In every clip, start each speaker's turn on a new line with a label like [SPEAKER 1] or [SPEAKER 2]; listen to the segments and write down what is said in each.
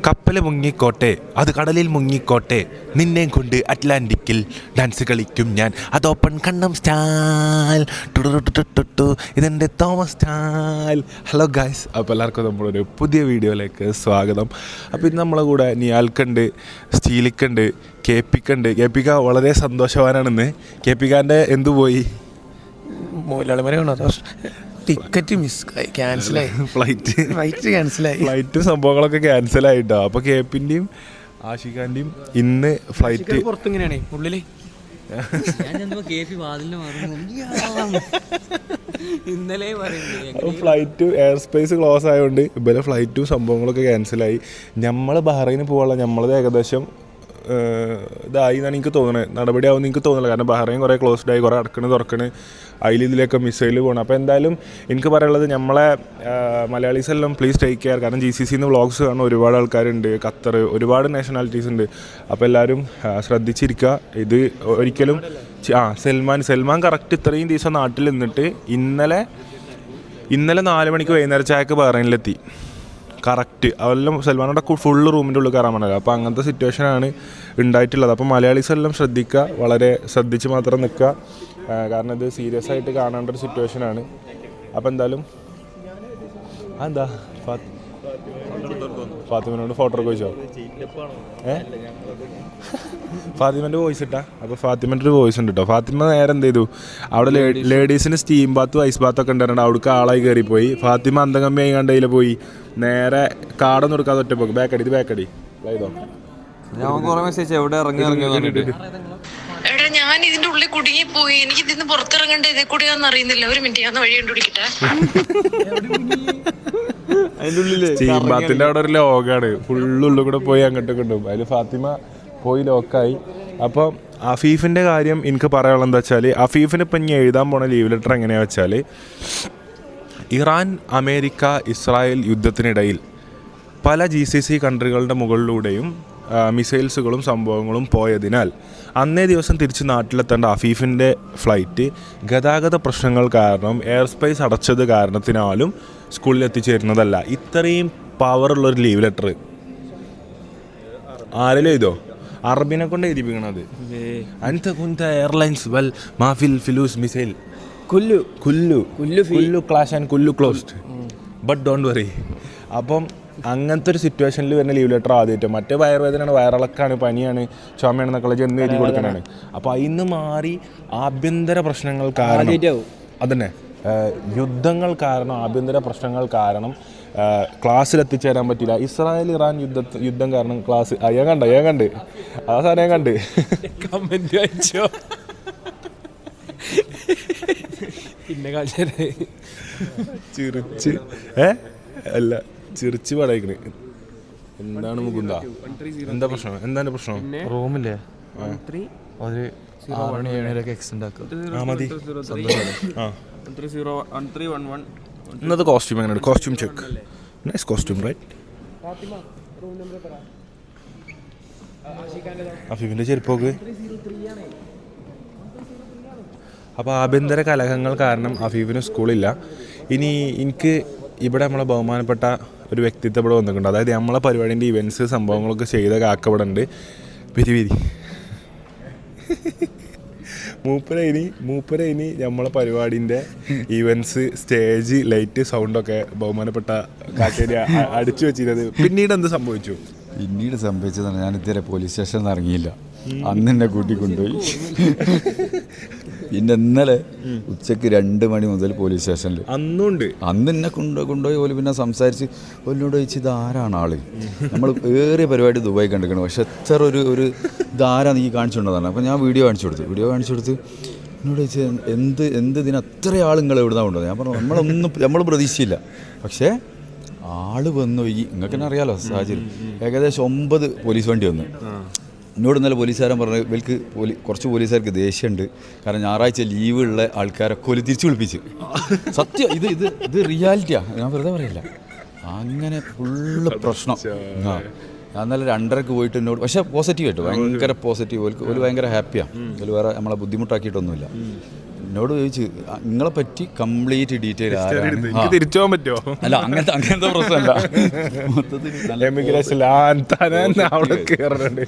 [SPEAKER 1] കപ്പൽ മുങ്ങിക്കോട്ടെ, അത് കടലിൽ മുങ്ങിക്കോട്ടെ, നിന്നെ കൊണ്ട് അറ്റ്ലാന്റിക്കിൽ ഡാൻസ് കളിക്കും ഞാൻ, അത് ഓപ്പൺ കണ്ണം സ്റ്റൈൽ, ഇതെൻ്റെ തോമസ് സ്റ്റൈൽ. ഹലോ ഗായ്സ്, അപ്പോൾ എല്ലാവർക്കും നമ്മളൊരു പുതിയ വീഡിയോയിലേക്ക് സ്വാഗതം. അപ്പോൾ ഇന്ന് നമ്മളെ കൂടെ നിയാൽക്കുണ്ട്, സ്റ്റീലിക്കുണ്ട്, കെ പിക്ക വളരെ സന്തോഷവാനാണെന്ന്. കെ പിക്കാൻ്റെ എന്തു പോയി?
[SPEAKER 2] ടിക്കറ്റ് ക്യാൻസലായി, ഫ്ലൈറ്റ് ക്യാൻസലായി,
[SPEAKER 1] ഫ്ലൈറ്റും സംഭവങ്ങളൊക്കെ ക്യാൻസലായിട്ടോ. അപ്പോൾ കെ പിൻ്റെയും ആഷിഖാൻ്റെയും ഇന്ന് ഫ്ലൈറ്റ്
[SPEAKER 2] പുറത്തിങ്ങനെയാണ് ഉള്ളില് ഇന്നലെ
[SPEAKER 1] ഫ്ലൈറ്റ് എയർ സ്പേസ് ക്ലോസ് ആയതുകൊണ്ട് ഇവരെ ഫ്ലൈറ്റും സംഭവങ്ങളൊക്കെ ക്യാൻസലായി. നമ്മൾ ബഹ്റൈന് പോകാനുള്ള നമ്മളത് ഏകദേശം ഇതായി എന്നാണ് എനിക്ക് തോന്നുന്നത്. നടപടി ആവുമെന്ന് എനിക്ക് തോന്നുന്നില്ല. കാരണം ബഹ്റൈൻ കുറേ ക്ലോസ്ഡ് ആയി, കുറേ തുറക്കണ് ഇതിലേക്ക് മിസൈൽ പോകണം. അപ്പോൾ എന്തായാലും എനിക്ക് പറയാനുള്ളത്, നമ്മളെ മലയാളീസ് എല്ലാം പ്ലീസ് ടേക്ക് കെയർ. കാരണം GCC വ്ളോഗ്സ് കാണുന്ന ഒരുപാട് ആൾക്കാരുണ്ട്, ഖത്തർ, ഒരുപാട് നാഷണാലിറ്റീസ് ഉണ്ട്. അപ്പോൾ എല്ലാവരും ശ്രദ്ധിച്ചിരിക്കുക. ഇത് ഒരിക്കലും സൽമാൻ കറക്റ്റ് ഇത്രയും ദിവസം നാട്ടിൽ നിന്നിട്ട് ഇന്നലെ 4 മണിക്ക് വൈകുന്നേരം ചായക്ക് ബഹ്റൈനിലെത്തി കറക്റ്റ്. അതെല്ലാം സൽമാനോടെ ഫുള്ള് റൂമിൻ്റെ ഉള്ളിൽ കയറാൻ പറഞ്ഞത്. അപ്പോൾ അങ്ങനത്തെ സിറ്റുവേഷനാണ് ഉണ്ടായിട്ടുള്ളത്. അപ്പോൾ മലയാളീസ് എല്ലാം ശ്രദ്ധിക്കുക, വളരെ ശ്രദ്ധിച്ച് മാത്രം നിൽക്കുക. കാരണം ഇത് സീരിയസ് ആയിട്ട് കാണേണ്ട ഒരു സിറ്റുവേഷനാണ്. അപ്പോൾ എന്തായാലും എന്താ ഫാത്തിമനോട് ഫോട്ടോ ഒക്കെ ചോദിച്ചോ? ഫാത്തിമൻ്റെ വോയിസ് ഇട്ടാ. അപ്പോൾ ഫാത്തിമൻ്റെ ഒരു വോയിസ് ഉണ്ട് കേട്ടോ. ഫാത്തിമ നേരെ എന്ത് ചെയ്തു, അവിടെ ലേഡീസിന് സ്റ്റീം ബാത്തും ഐസ് ബാത്തൊക്കെ ഉണ്ടായിരുന്നു. അവിടേക്ക് ആളായി കയറിപ്പോയി. ഫാത്തിമ അന്തംകമ്മി ആയി കണ്ടതിൽ പോയി നേരെ കാടൊന്നും എടുക്കാതെ ഒറ്റപ്പോക്ക് ബാക്കടി ഇതോ.
[SPEAKER 3] എടാ, ഞാൻ ഇതിന്റെ ഉള്ളിൽ കുടുങ്ങി പോയി. എനിക്ക് ഇതിന്ന് പുറത്തിറങ്ങേണ്ട ഇതേ കൂടിയാന്ന് അറിയുന്നില്ല. ഒരു മിനിറ്റ്, ഞാൻ വഴി കണ്ടുപിടിക്കട്ടെ.
[SPEAKER 1] സ്റ്റീം ബാത്തിന്റെ അവിടെ ഒരു ലോകാണ്, ഫുള്ളുള്ളിൽ കൂടെ പോയി അങ്ങോട്ടൊക്കെ ഉണ്ടാവും. അതിൽ ഫാത്തിമ പോയി ലോക്കായി. അപ്പം അഫീഫിൻ്റെ കാര്യം എനിക്ക് പറയാനുള്ളത് എന്താ വെച്ചാൽ, അഫീഫിന് ഇപ്പം ഇനി എഴുതാൻ പോണ ലീവ് ലെറ്റർ എങ്ങനെയാണെന്ന് വെച്ചാൽ, ഇറാൻ അമേരിക്ക ഇസ്രായേൽ യുദ്ധത്തിനിടയിൽ പല GCC കൺട്രികളുടെ മുകളിലൂടെയും മിസൈൽസുകളും സംഭവങ്ങളും പോയതിനാൽ അന്നേ ദിവസം തിരിച്ച് നാട്ടിലെത്തേണ്ട അഫീഫിൻ്റെ ഫ്ലൈറ്റ് ഗതാഗത പ്രശ്നങ്ങൾ കാരണം എയർ സ്പേസ് അടച്ചത് കാരണത്തിനാലും സ്കൂളിൽ എത്തിച്ചേരുന്നതല്ല. ഇത്രയും പവറുള്ളൊരു ലീവ് ലെറ്റർ ആരെങ്കിലും എഴുതോ? അറബിനെ കൊണ്ട് എഴുതിപ്പിക്കണത്. അൻത കുന്ത airlines well മാഫിൽ ഫിലൂസ് missile Kullu clash and Kullu closed but don't worry. അപ്പം അങ്ങനത്തെ ഒരു സിറ്റുവേഷനിൽ വരുന്ന ലീവ് ലെറ്റർ ആദ്യമായിട്ട്. മറ്റേ വയറുവേദനയാണ്, വയറിളക്കാണ്, പനിയാണ്, ചുമയാണെന്നൊക്കെ എന്ന് എഴുതി കൊടുക്കാനാണ്. അപ്പോൾ അതിന്ന് മാറി ആഭ്യന്തര പ്രശ്നങ്ങൾ കാരണം, അതന്നെ യുദ്ധങ്ങൾ കാരണം, ആഭ്യന്തര പ്രശ്നങ്ങൾ കാരണം ക്ലാസ്സിൽ എത്തിച്ചേരാൻ പറ്റില്ല. ഇസ്രായേൽ ഇറാൻ യുദ്ധം കാരണം ക്ലാസ് ഞാൻ കണ്ട് ആ സാധനം ഞാൻ കണ്ട് കമന്റ് അയച്ചോ പിന്നെ ചിരിച്ച് അല്ല ചിരിച്ച് പടയിക്കണ്. എന്താണ് മുകുന്ദ, എന്താ പ്രശ്നം? എന്താണ് പ്രശ്നം?
[SPEAKER 2] റൂമില്ലേ
[SPEAKER 1] ഇന്നത്തെ കോസ്റ്റ്യൂം എങ്ങനെയാണ്? Costume check, nice costume right. അഫീഫിൻ്റെ ചെരുപ്പോക്ക്. അപ്പോൾ ആഭ്യന്തര കലഹങ്ങൾ കാരണം അഫീഫിന് സ്കൂളില്ല. ഇനി എനിക്ക് ഇവിടെ നമ്മളെ ബഹുമാനപ്പെട്ട ഒരു വ്യക്തിത്വം ഇവിടെ വന്നിട്ടുണ്ട്. അതായത് നമ്മളെ പരിപാടിൻ്റെ ഇവൻറ്റ്സ് സംഭവങ്ങളൊക്കെ ചെയ്ത കാക്ക ഇവിടെ ഉണ്ട്. പിരി മൂപ്പര ഇനി നമ്മളെ പരിപാടിൻ്റെ ഇവൻറ്റ്സ്, സ്റ്റേജ്, ലൈറ്റ്, സൗണ്ടൊക്കെ ബഹുമാനപ്പെട്ട കാക്കേരി അടിച്ചു വെച്ചിരുന്നത്. പിന്നീട് എന്ത് സംഭവിച്ചു?
[SPEAKER 4] പിന്നീട് സംഭവിച്ചതാണ്, ഞാൻ ഇതുവരെ പോലീസ് സ്റ്റേഷനിൽ നിന്ന് ഇറങ്ങിയില്ല. അന്ന് എന്നെ കൂട്ടിക്കൊണ്ടുപോയി. പിന്നെ ഇന്നലെ ഉച്ചയ്ക്ക് 2 മണി മുതൽ പോലീസ് സ്റ്റേഷനിൽ അന്ന് എന്നെ കൊണ്ടുപോയി. പോലും പിന്നെ സംസാരിച്ച് എന്നോട് ചോദിച്ചു, ഇതാരാണ് ആള്? നമ്മൾ ഏറിയ പരിപാടി ദുബായി കണ്ടിരിക്കണം, പക്ഷെ എത്ര ഒരു ഇതാരാ നീ കാണിച്ചുകൊണ്ടതാണ്. അപ്പോൾ ഞാൻ വീഡിയോ കാണിച്ചു കൊടുത്ത് എന്നോട് ചോദിച്ചു, എന്ത് ഇതിന് അത്ര ആൾ നിങ്ങൾ എവിടുന്നാണ് കൊണ്ടുവന്നത്? ഞാൻ പറഞ്ഞു, നമ്മൾ പ്രതീക്ഷിച്ചില്ല. പക്ഷേ ആള് വന്നു. നിങ്ങൾക്ക് തന്നെ അറിയാലോ സാഹചര്യം. ഏകദേശം 9 പോലീസ് വണ്ടി വന്നു. എന്നോട് ഇന്നലെ പോലീസുകാരൻ പറഞ്ഞു, ഇവർക്ക് കുറച്ച് പോലീസുകാർക്ക് ദേഷ്യമുണ്ട്, കാരണം ഞായറാഴ്ച ലീവുള്ള ആൾക്കാരൊക്കെ തിരിച്ചു വിളിപ്പിച്ച്. സത്യം, ഇത് റിയാലിറ്റിയാണ്, ഞാൻ വെറുതെ പറയില്ല. അങ്ങനെ ഫുള്ള് പ്രശ്നം. ഞാൻ ഇന്നലെ 2:30 പോയിട്ട് എന്നോട്, പക്ഷേ പോസിറ്റീവ് ആയിട്ട് ഭയങ്കര പോസിറ്റീവ്. ഒരു ഭയങ്കര ഹാപ്പിയാണ്. ഒരു വേറെ നമ്മളെ ബുദ്ധിമുട്ടാക്കിയിട്ടൊന്നുമില്ല. എന്നോട് ചോദിച്ചു നിങ്ങളെ പറ്റി കംപ്ലീറ്റ് ഡീറ്റെയിൽ ആരാണ്
[SPEAKER 1] തിരിച്ചു പോകാൻ പറ്റുമോ?
[SPEAKER 4] അല്ല അങ്ങനത്തെ പ്രശ്നമല്ല. മൊത്തത്തിൽ
[SPEAKER 1] എമിഗ്രേഷൻ അവിടെ കയറുന്നുണ്ട്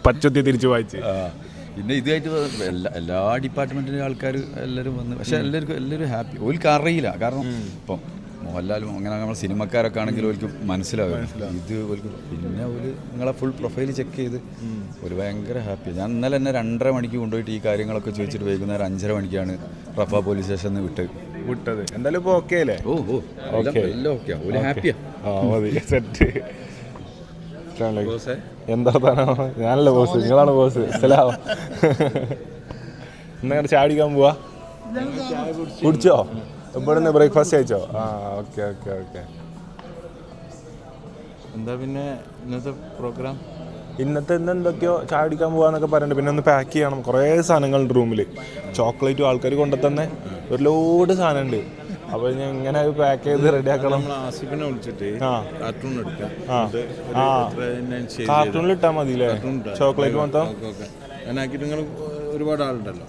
[SPEAKER 1] പച്ചത്തി തിരിച്ചു വായിച്ച്.
[SPEAKER 4] പിന്നെ ഇതായിട്ട് എല്ലാ ഡിപ്പാർട്ട്മെൻറ്റിലെ ആൾക്കാർ എല്ലാവരും വന്ന്, പക്ഷേ എല്ലാവരും ഹാപ്പി. ഓൽക്ക് അറിയില്ല, കാരണം ഇപ്പം മോഹൻലാലും അങ്ങനെ നമ്മൾ സിനിമക്കാരൊക്കെ ആണെങ്കിൽ ഓൽക്ക് മനസ്സിലാവും ഇത് ഓൽക്ക്. പിന്നെ ഒരു നിങ്ങളെ ഫുൾ പ്രൊഫൈൽ ചെക്ക് ചെയ്ത് ഒരു ഭയങ്കര ഹാപ്പി. ഞാൻ ഇന്നലെ തന്നെ 2:30 മണിക്ക് കൊണ്ടുപോയിട്ട് ഈ കാര്യങ്ങളൊക്കെ ചോദിച്ചിട്ട് വൈകുന്നേരം 5:30 മണിക്കാണ് റഫ പോലീസ് സ്റ്റേഷനിൽ നിന്ന് വിട്ടത്.
[SPEAKER 1] എന്തായാലും ഇപ്പോൾ ഓക്കെ അല്ലേ?
[SPEAKER 4] എല്ലാം ഓക്കെയാ, ഒരു ഹാപ്പിയാ.
[SPEAKER 1] സെറ്റ്. എന്താ ഞാനല്ല ബോസ്, നിങ്ങളാണ് ബോസ്. സ്ഥലമാവോ എന്നാ ചാടിക്കാൻ പോവാ? കുടിച്ചോ? ഇവിടെ നിന്ന് ബ്രേക്ക്ഫാസ്റ്റ് കഴിച്ചോ? ഓക്കെ.
[SPEAKER 5] എന്താ പിന്നെ ഇന്നത്തെ പ്രോഗ്രാം?
[SPEAKER 1] ഇന്നത്തെ എന്തൊക്കെയോ ചാടിക്കാൻ പോവാന്നൊക്കെ പറയുന്നുണ്ട്. പിന്നെ ഒന്ന് പാക്ക് ചെയ്യണം. കുറേ സാധനങ്ങളുണ്ട് റൂമിൽ. ചോക്ലേറ്റും ആൾക്കാർ കൊണ്ടുതന്നെ ഒരു ലോഡ് സാധനമുണ്ട്. അപ്പോൾ ഞാൻ ഇങ്ങനെ പാക്ക് ചെയ്ത് റെഡിയാക്കണം.
[SPEAKER 5] ആസിഫിനെ വിളിച്ചിട്ട് കാർട്ടൂൺ എടുക്കാം.
[SPEAKER 1] കാർട്ടൂണിൽ ഇട്ടാൽ മതി അല്ലേ? ചോക്ലേറ്റ് മൊത്തം
[SPEAKER 5] ഞാനാക്കിയിട്ട് നിങ്ങൾ ഒരുപാട് ആളുണ്ടല്ലോ.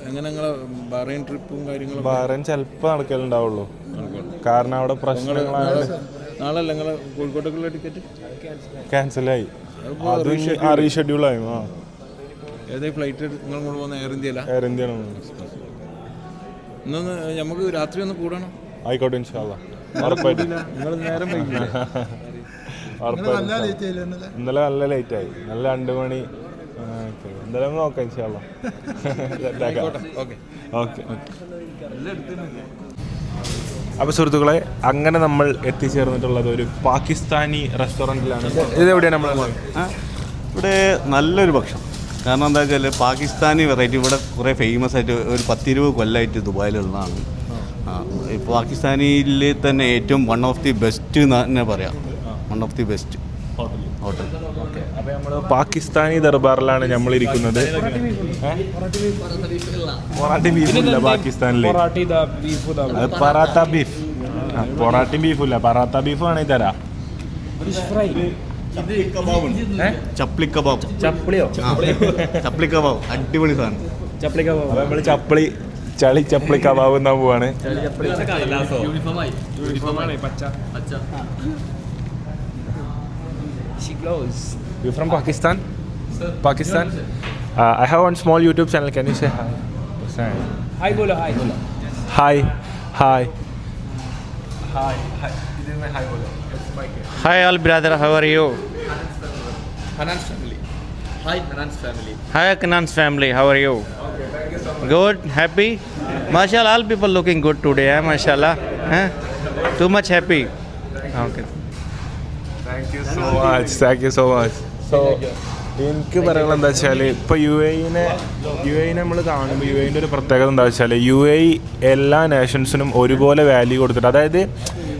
[SPEAKER 5] നിങ്ങളെ ബഹ്റൈൻ ട്രിപ്പും കാര്യങ്ങളും?
[SPEAKER 1] ബഹ്റൈൻ ചിലപ്പോൾ നടക്കലുണ്ടാവുള്ളൂ, കാരണം അവിടെ പ്രശ്നങ്ങളാണ്.
[SPEAKER 5] നാളെ നിങ്ങൾ കോഴിക്കോട്ടേക്കുള്ള ടിക്കറ്റ്
[SPEAKER 1] ക്യാൻസലായി, റീഷെഡ്യൂളായി.
[SPEAKER 5] ഏതായി ഫ്ലൈറ്റ് നിങ്ങൾ പോകുന്ന? എയർ ഇന്ത്യയിലാണ്.
[SPEAKER 1] എയർ ഇന്ത്യയാണ്.
[SPEAKER 5] ഇന്നൊന്ന് നമുക്ക് രാത്രി ഒന്ന് കൂടണം.
[SPEAKER 1] ആയിക്കോട്ടെ, ഇൻഷാ അല്ലാഹ്. ഉറപ്പായിട്ടും.
[SPEAKER 5] നിങ്ങൾ നേരം വൈകില്ല.
[SPEAKER 1] ഇന്നലെ നല്ല ലേറ്റായി, നല്ല 2 മണി. എന്തായാലും നോക്കാം ഇൻഷാ അല്ലാഹ്. ഓക്കെ. അപ്പോൾ സുഹൃത്തുക്കളെ, അങ്ങനെ നമ്മൾ എത്തിച്ചേർന്നിട്ടുള്ളത് ഒരു പാകിസ്ഥാനി റെസ്റ്റോറൻറ്റിലാണ്. ഇതെവിടെയാണ് നമ്മൾ?
[SPEAKER 6] ഇവിടെ നല്ലൊരു ഭക്ഷണം. കാരണം എന്താ വെച്ചാൽ പാകിസ്ഥാനി വെറൈറ്റി ഇവിടെ കുറേ ഫേമസ് ആയിട്ട് ഒരു 10-20 കൊല്ലമായിട്ട് ദുബായിലുള്ളതാണ്. പാകിസ്ഥാനിയിൽ തന്നെ ഏറ്റവും വൺ ഓഫ് ദി ബെസ്റ്റ് എന്ന് തന്നെ പറയാം. One of the best hotel.
[SPEAKER 1] അപ്പോൾ നമ്മൾ പാകിസ്ഥാനി ദർബാറിലാണ് നമ്മളിരിക്കുന്നത്. പൊറാട്ടി ബീഫില്ല പാകിസ്ഥാനിൽ. പറാത്ത ബീഫ്. പൊറാട്ടി ബീഫില്ല, പറാത്ത ബീഫ് വേണമെങ്കിൽ തരാം.
[SPEAKER 6] ചപ്ലി കബാബ്. ചപ്ലി കബാബ് അടിപൊളി സാധനം.
[SPEAKER 1] അപ്പോൾ നമ്മൾ ചപ്ലി കബാബ് എന്നാ പോവാണ്. You from Pakistan? Pakistan? I have one small YouTube channel. Can you say hi? Hi bolo. Hi. This is my hi bolo. It's my kid.
[SPEAKER 7] Hi all brother, how are you?
[SPEAKER 1] Hanan's family. Hi Hanan's family.
[SPEAKER 7] Hi Kanan's family, how are you?
[SPEAKER 1] Okay, thank you so much.
[SPEAKER 7] Good, happy? Mashallah, all people looking good today, mashallah. Too much happy. Okay.
[SPEAKER 1] Thank you so much. So, എനിക്ക് പറയാനുള്ളത് എന്താ വെച്ചാൽ, ഇപ്പോൾ U എയിനെ നമ്മൾ കാണുമ്പോൾ U എൻ്റെ ഒരു പ്രത്യേകത എന്താ വെച്ചാൽ, UAE എല്ലാ നേഷൻസിനും ഒരുപോലെ വാല്യൂ കൊടുത്തിട്ട്, അതായത്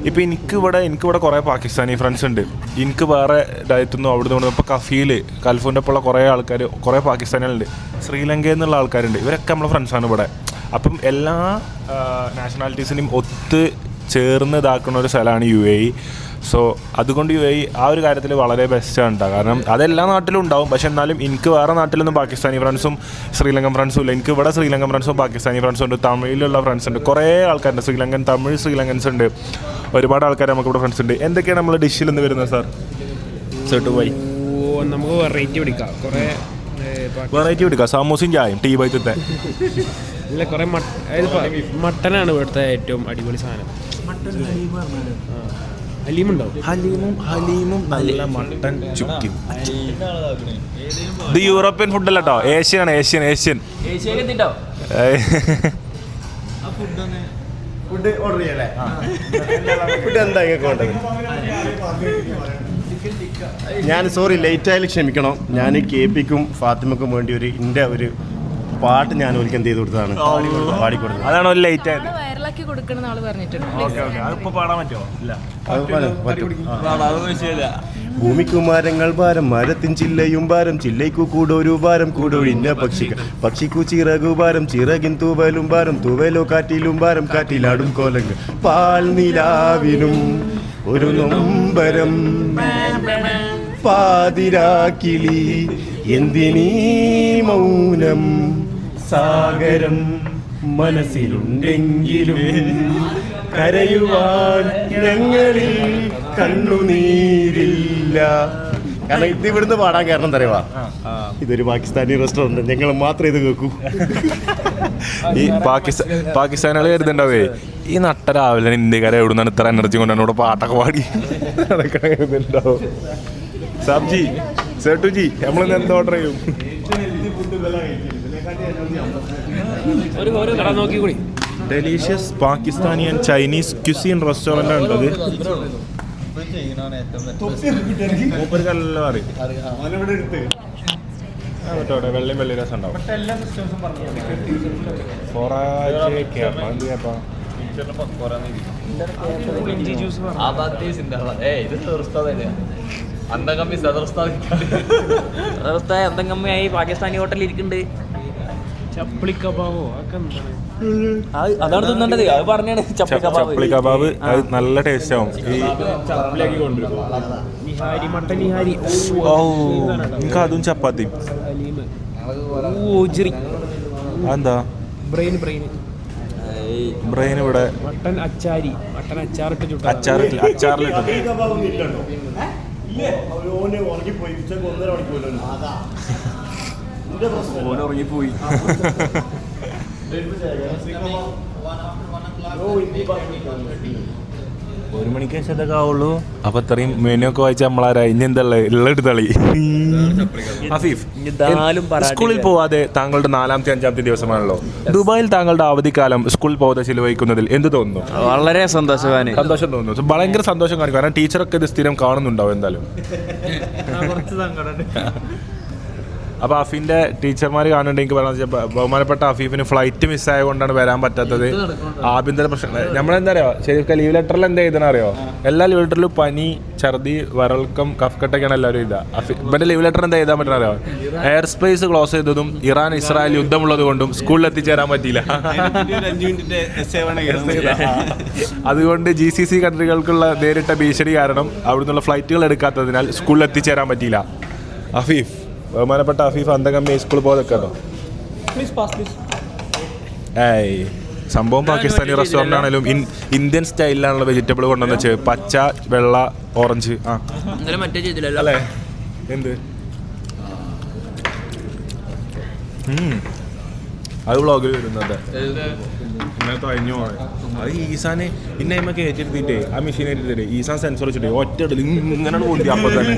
[SPEAKER 1] ഇപ്പോൾ എനിക്കിവിടെ കുറേ പാകിസ്ഥാനി ഫ്രണ്ട്സ് ഉണ്ട്. എനിക്ക് വേറെ രാജ്യത്തുനിന്നും അവിടെ നിന്ന് ഇപ്പോൾ കൽഫൂൻ്റെ ഒപ്പമുള്ള കുറേ ആൾക്കാർ, കുറേ പാകിസ്ഥാനികളുണ്ട്. ശ്രീലങ്കയിൽ നിന്നുള്ള ആൾക്കാരുണ്ട്. ഇവരൊക്കെ നമ്മളെ ഫ്രണ്ട്സാണ് ഇവിടെ. അപ്പം എല്ലാ നാഷണാലിറ്റീസിനെയും ഒത്ത് ചേർന്ന് ഇതാക്കുന്ന ഒരു സ്ഥലമാണ് UAE. സോ അതുകൊണ്ട് UAE ആ ഒരു കാര്യത്തിൽ വളരെ ബെസ്റ്റാണ് കേട്ടോ. കാരണം അതെല്ലാ നാട്ടിലും ഉണ്ടാവും, പക്ഷെ എന്നാലും എനിക്ക് വേറെ നാട്ടിലൊന്നും പാകിസ്ഥാനി ഫ്രണ്ട്സും ശ്രീലങ്കൻ ഫ്രണ്ട്സും ഇല്ല. എനിക്ക് ഇവിടെ ശ്രീലങ്കൻ ഫ്രണ്ട്സും പാകിസ്ഥാനി ഫ്രണ്ട്സും ഉണ്ട്, തമിഴിലുള്ള ഫ്രണ്ട്സ് ഉണ്ട്, കുറേ ആൾക്കാരുണ്ട്. തമിഴ് ശ്രീലങ്കൻസ് ഉണ്ട്, ഒരുപാട് ആൾക്കാർ നമുക്കിവിടെ ഫ്രണ്ട്സ് ഉണ്ട്. എന്തൊക്കെയാണ് നമ്മൾ ഡിഷിൽ നിന്ന് വരുന്നത് സാർ?
[SPEAKER 2] നമുക്ക്
[SPEAKER 1] വെറൈറ്റി പിടിക്കാം. സമൂസയും ചായയും ടീ ബൈത്തത്തെ
[SPEAKER 2] ഇല്ല, കുറേ മട്ടനാണ് ഇവിടുത്തെ ഏറ്റവും അടിപൊളി സാധനം.
[SPEAKER 1] ഹലീമും നല്ല മട്ടൻ ചുക്കും. ഇത് യൂറോപ്യൻ ഫുഡല്ല കേട്ടോ, ഏഷ്യയാണ്. ഏഷ്യൻ
[SPEAKER 5] ഫുഡ് ഓർഡർ ചെയ്യല്ലേ? ഫുഡ് എന്താ വേണ്ടത്? ഞാൻ സോറി, ലേറ്റായാലും ക്ഷമിക്കണം. ഞാൻ KPക്കും ഫാത്തിമക്കും വേണ്ടി ഒരു പാട്ട് ഞാൻ ഒരിക്കൽ എന്ത് ചെയ്ത് കൊടുത്തതാണ്, പാടിക്കൊടുത്തത്.
[SPEAKER 1] അതാണ് ഒരു ലേറ്റ് ആയത്.
[SPEAKER 3] വൈറലാക്കി കൊടുക്കണം ആള് പറഞ്ഞിട്ടുണ്ട്.
[SPEAKER 1] അതിപ്പോൾ പാടാൻ പറ്റുമോ? ഇല്ല,
[SPEAKER 5] ഭൂമിക്കുമാരങ്ങൾ ഭാരം, മരത്തിൻ ചില്ലയും ഭാരം, ചില്ലയ്ക്കു കൂടൊരു ഭാരം, കൂടൊഴിഞ്ഞ പക്ഷിക്കു ചിറകു ഭാരം, ചിറകിൻ തൂവലും ഭാരം, തൂവലോ കാറ്റിലും ഭാരം, കാറ്റിലാടും കോലങ്ങൾ, പാൽ നിലാവിനും ഒരു നൊമ്പരം, പാതിരാക്കിളി എന്തിനീ മൗനം, സാഗരം മനസ്സിലുണ്ടെങ്കിലും കരയുവാൻ ഞങ്ങളിൽ കണ്ണുനീരില്ല. കാരണം ഇത് ഇവിടുന്ന് പാടാൻ കാരണം എന്താ അറിയുക, ഇതൊരു പാകിസ്ഥാനി റെസ്റ്റോറൻറ്റ്, ഞങ്ങൾ മാത്രമേ ഇത് കേൾക്കൂ.
[SPEAKER 1] ഈ പാകിസ്ഥാനികൾ കരുതുണ്ടാവേ ഈ നട്ട രാവിലെ ഇന്ത്യക്കാരെ എവിടെ നിന്നാണ് ഇത്ര എനർജി കൊണ്ടാണ് ഇവിടെ പാട്ടൊക്കെ പാടി അതൊക്കെ കരുതുന്നുണ്ടാവും. സാബ്ജി സേട്ടുജി നമ്മളിന്ന് എന്ത് ഓർഡർ ചെയ്യും?
[SPEAKER 2] ഒരു കട നോക്കി കൂടി
[SPEAKER 1] delicious Pakistani and Chinese cuisine restaurant ആണ് ഉള്ളത്. മൂപ്പർക്കെല്ലാം അറിയും. വെള്ളയും വെള്ളി രസം ഉണ്ടാവും.
[SPEAKER 8] എന്തെങ്കമ്മയായി പാകിസ്ഥാനി ഹോട്ടലിൽ ഇരിക്കുന്നുണ്ട്.
[SPEAKER 2] ചപ്ലി കബാബോ ഒക്കെ
[SPEAKER 8] അതാണ് തിന്നേണ്ടത്. അത് പറഞ്ഞാണ്
[SPEAKER 1] ചപ്ലി കബാബ്. അത് നല്ല ടേസ്റ്റ് ആവും. ഈ
[SPEAKER 2] ചപ്ലിയാക്കി കൊണ്ടുവരും. നിഹാരി മട്ടൻ നിഹാരി.
[SPEAKER 1] ഓ എനിക്ക് അതും ചപ്പാത്തിയും.
[SPEAKER 2] ഓജിറി
[SPEAKER 1] അതെന്താ
[SPEAKER 2] ബ്രെയിൻ
[SPEAKER 1] ഇവിടെ
[SPEAKER 2] മട്ടൻ അച്ചാരി. മട്ടൻ അച്ചാറിട്ട് ചുട്ട
[SPEAKER 1] അച്ചാറിലിട്ടു.
[SPEAKER 5] ഉറങ്ങിപ്പോയി.
[SPEAKER 1] ഒരു മണിക്ക് ശേഷമൊക്കെ ആവുള്ളൂ. അപ്പൊ ഇത്രയും മെനു ഒക്കെ വായിച്ച നമ്മളാരാ ഇനി എന്താ ഉള്ളെടുത്ത് തളി. ഹഫീഫ്, സ്കൂളിൽ പോവാതെ താങ്കളുടെ 4ാമത്തെ 5ാമത്തെ ദിവസമാണല്ലോ. ദുബായിൽ താങ്കളുടെ അവധിക്കാലം സ്കൂളിൽ പോകാതെ ചിലവഴിക്കുന്നതിൽ എന്ത് തോന്നുന്നു?
[SPEAKER 8] വളരെ സന്തോഷം
[SPEAKER 1] തോന്നുന്നു. ഭയങ്കര സന്തോഷം കാണിക്കും. കാരണം ടീച്ചറൊക്കെ ഇത് സ്ഥിരം കാണുന്നുണ്ടാവും എന്തായാലും. അപ്പോൾ അഫീൻ്റെ ടീച്ചർമാർ കാണുന്നുണ്ടെങ്കിൽ പറഞ്ഞാൽ ബഹുമാനപ്പെട്ട അഫീഫിന് ഫ്ലൈറ്റ് മിസ്സായ കൊണ്ടാണ് വരാൻ പറ്റാത്തത്. ആഭ്യന്തര പ്രശ്നങ്ങൾ. നമ്മളെന്താ അറിയോ, ശരിക്കും ലീവ് ലെറ്ററിൽ എന്താ എഴുതണം അറിയോ? എല്ലാ ലീവ് ലെറ്ററിലും പനി, ഛർദി, വരൾക്കം, കഫ്കട്ടൊക്കെയാണ് എല്ലാവരും എഴുതുക. ഇവൻ്റെ ലീവ് ലെറ്റർ എന്താ എഴുതാൻ പറ്റണം അറിയോ? എയർ സ്പേസ് ക്ലോസ് ചെയ്തതും ഇറാൻ ഇസ്രായേൽ യുദ്ധമുള്ളത് കൊണ്ടും സ്കൂളിൽ എത്തിച്ചേരാൻ പറ്റിയില്ല. അതുകൊണ്ട് GCC കൺട്രികൾക്കുള്ള നേരിട്ട ഭീഷണി കാരണം അവിടുന്നുള്ള ഫ്ലൈറ്റുകൾ എടുക്കാത്തതിനാൽ സ്കൂളിൽ എത്തിച്ചേരാൻ പറ്റിയില്ല. അഫീഫ്, ബഹുമാനപ്പെട്ട അഫീഫ് അന്തകമ്മി സ്കൂളിൽ പോകാതെ കേട്ടോ. ഏയ് സംഭവം പാകിസ്ഥാനി റെസ്റ്റോറൻ്റ് ആണെങ്കിലും ഇന്ത്യൻ സ്റ്റൈലിലാണുള്ള വെജിറ്റബിൾ കൊണ്ടുവന്ന് വെച്ച് പച്ച, വെള്ള, ഓറഞ്ച്.
[SPEAKER 8] മറ്റേ ചെയ്തില്ലല്ലോ
[SPEAKER 1] അല്ലേ? എന്ത് അത് വ്ളോഗിൽ വരുന്നത് ഇങ്ങനെ തഴഞ്ഞു പോണേ. അത് ഈസാനെ ഇന്നമ്മ കയറ്റിരുത്തിട്ടേ ആ മെഷീൻ കയറ്റിട്ടേ ഈസാൻ സെൻസർ വെച്ചിട്ടേ ഒറ്റ ഇങ്ങനെ പൊന്തി. അപ്പം തന്നെ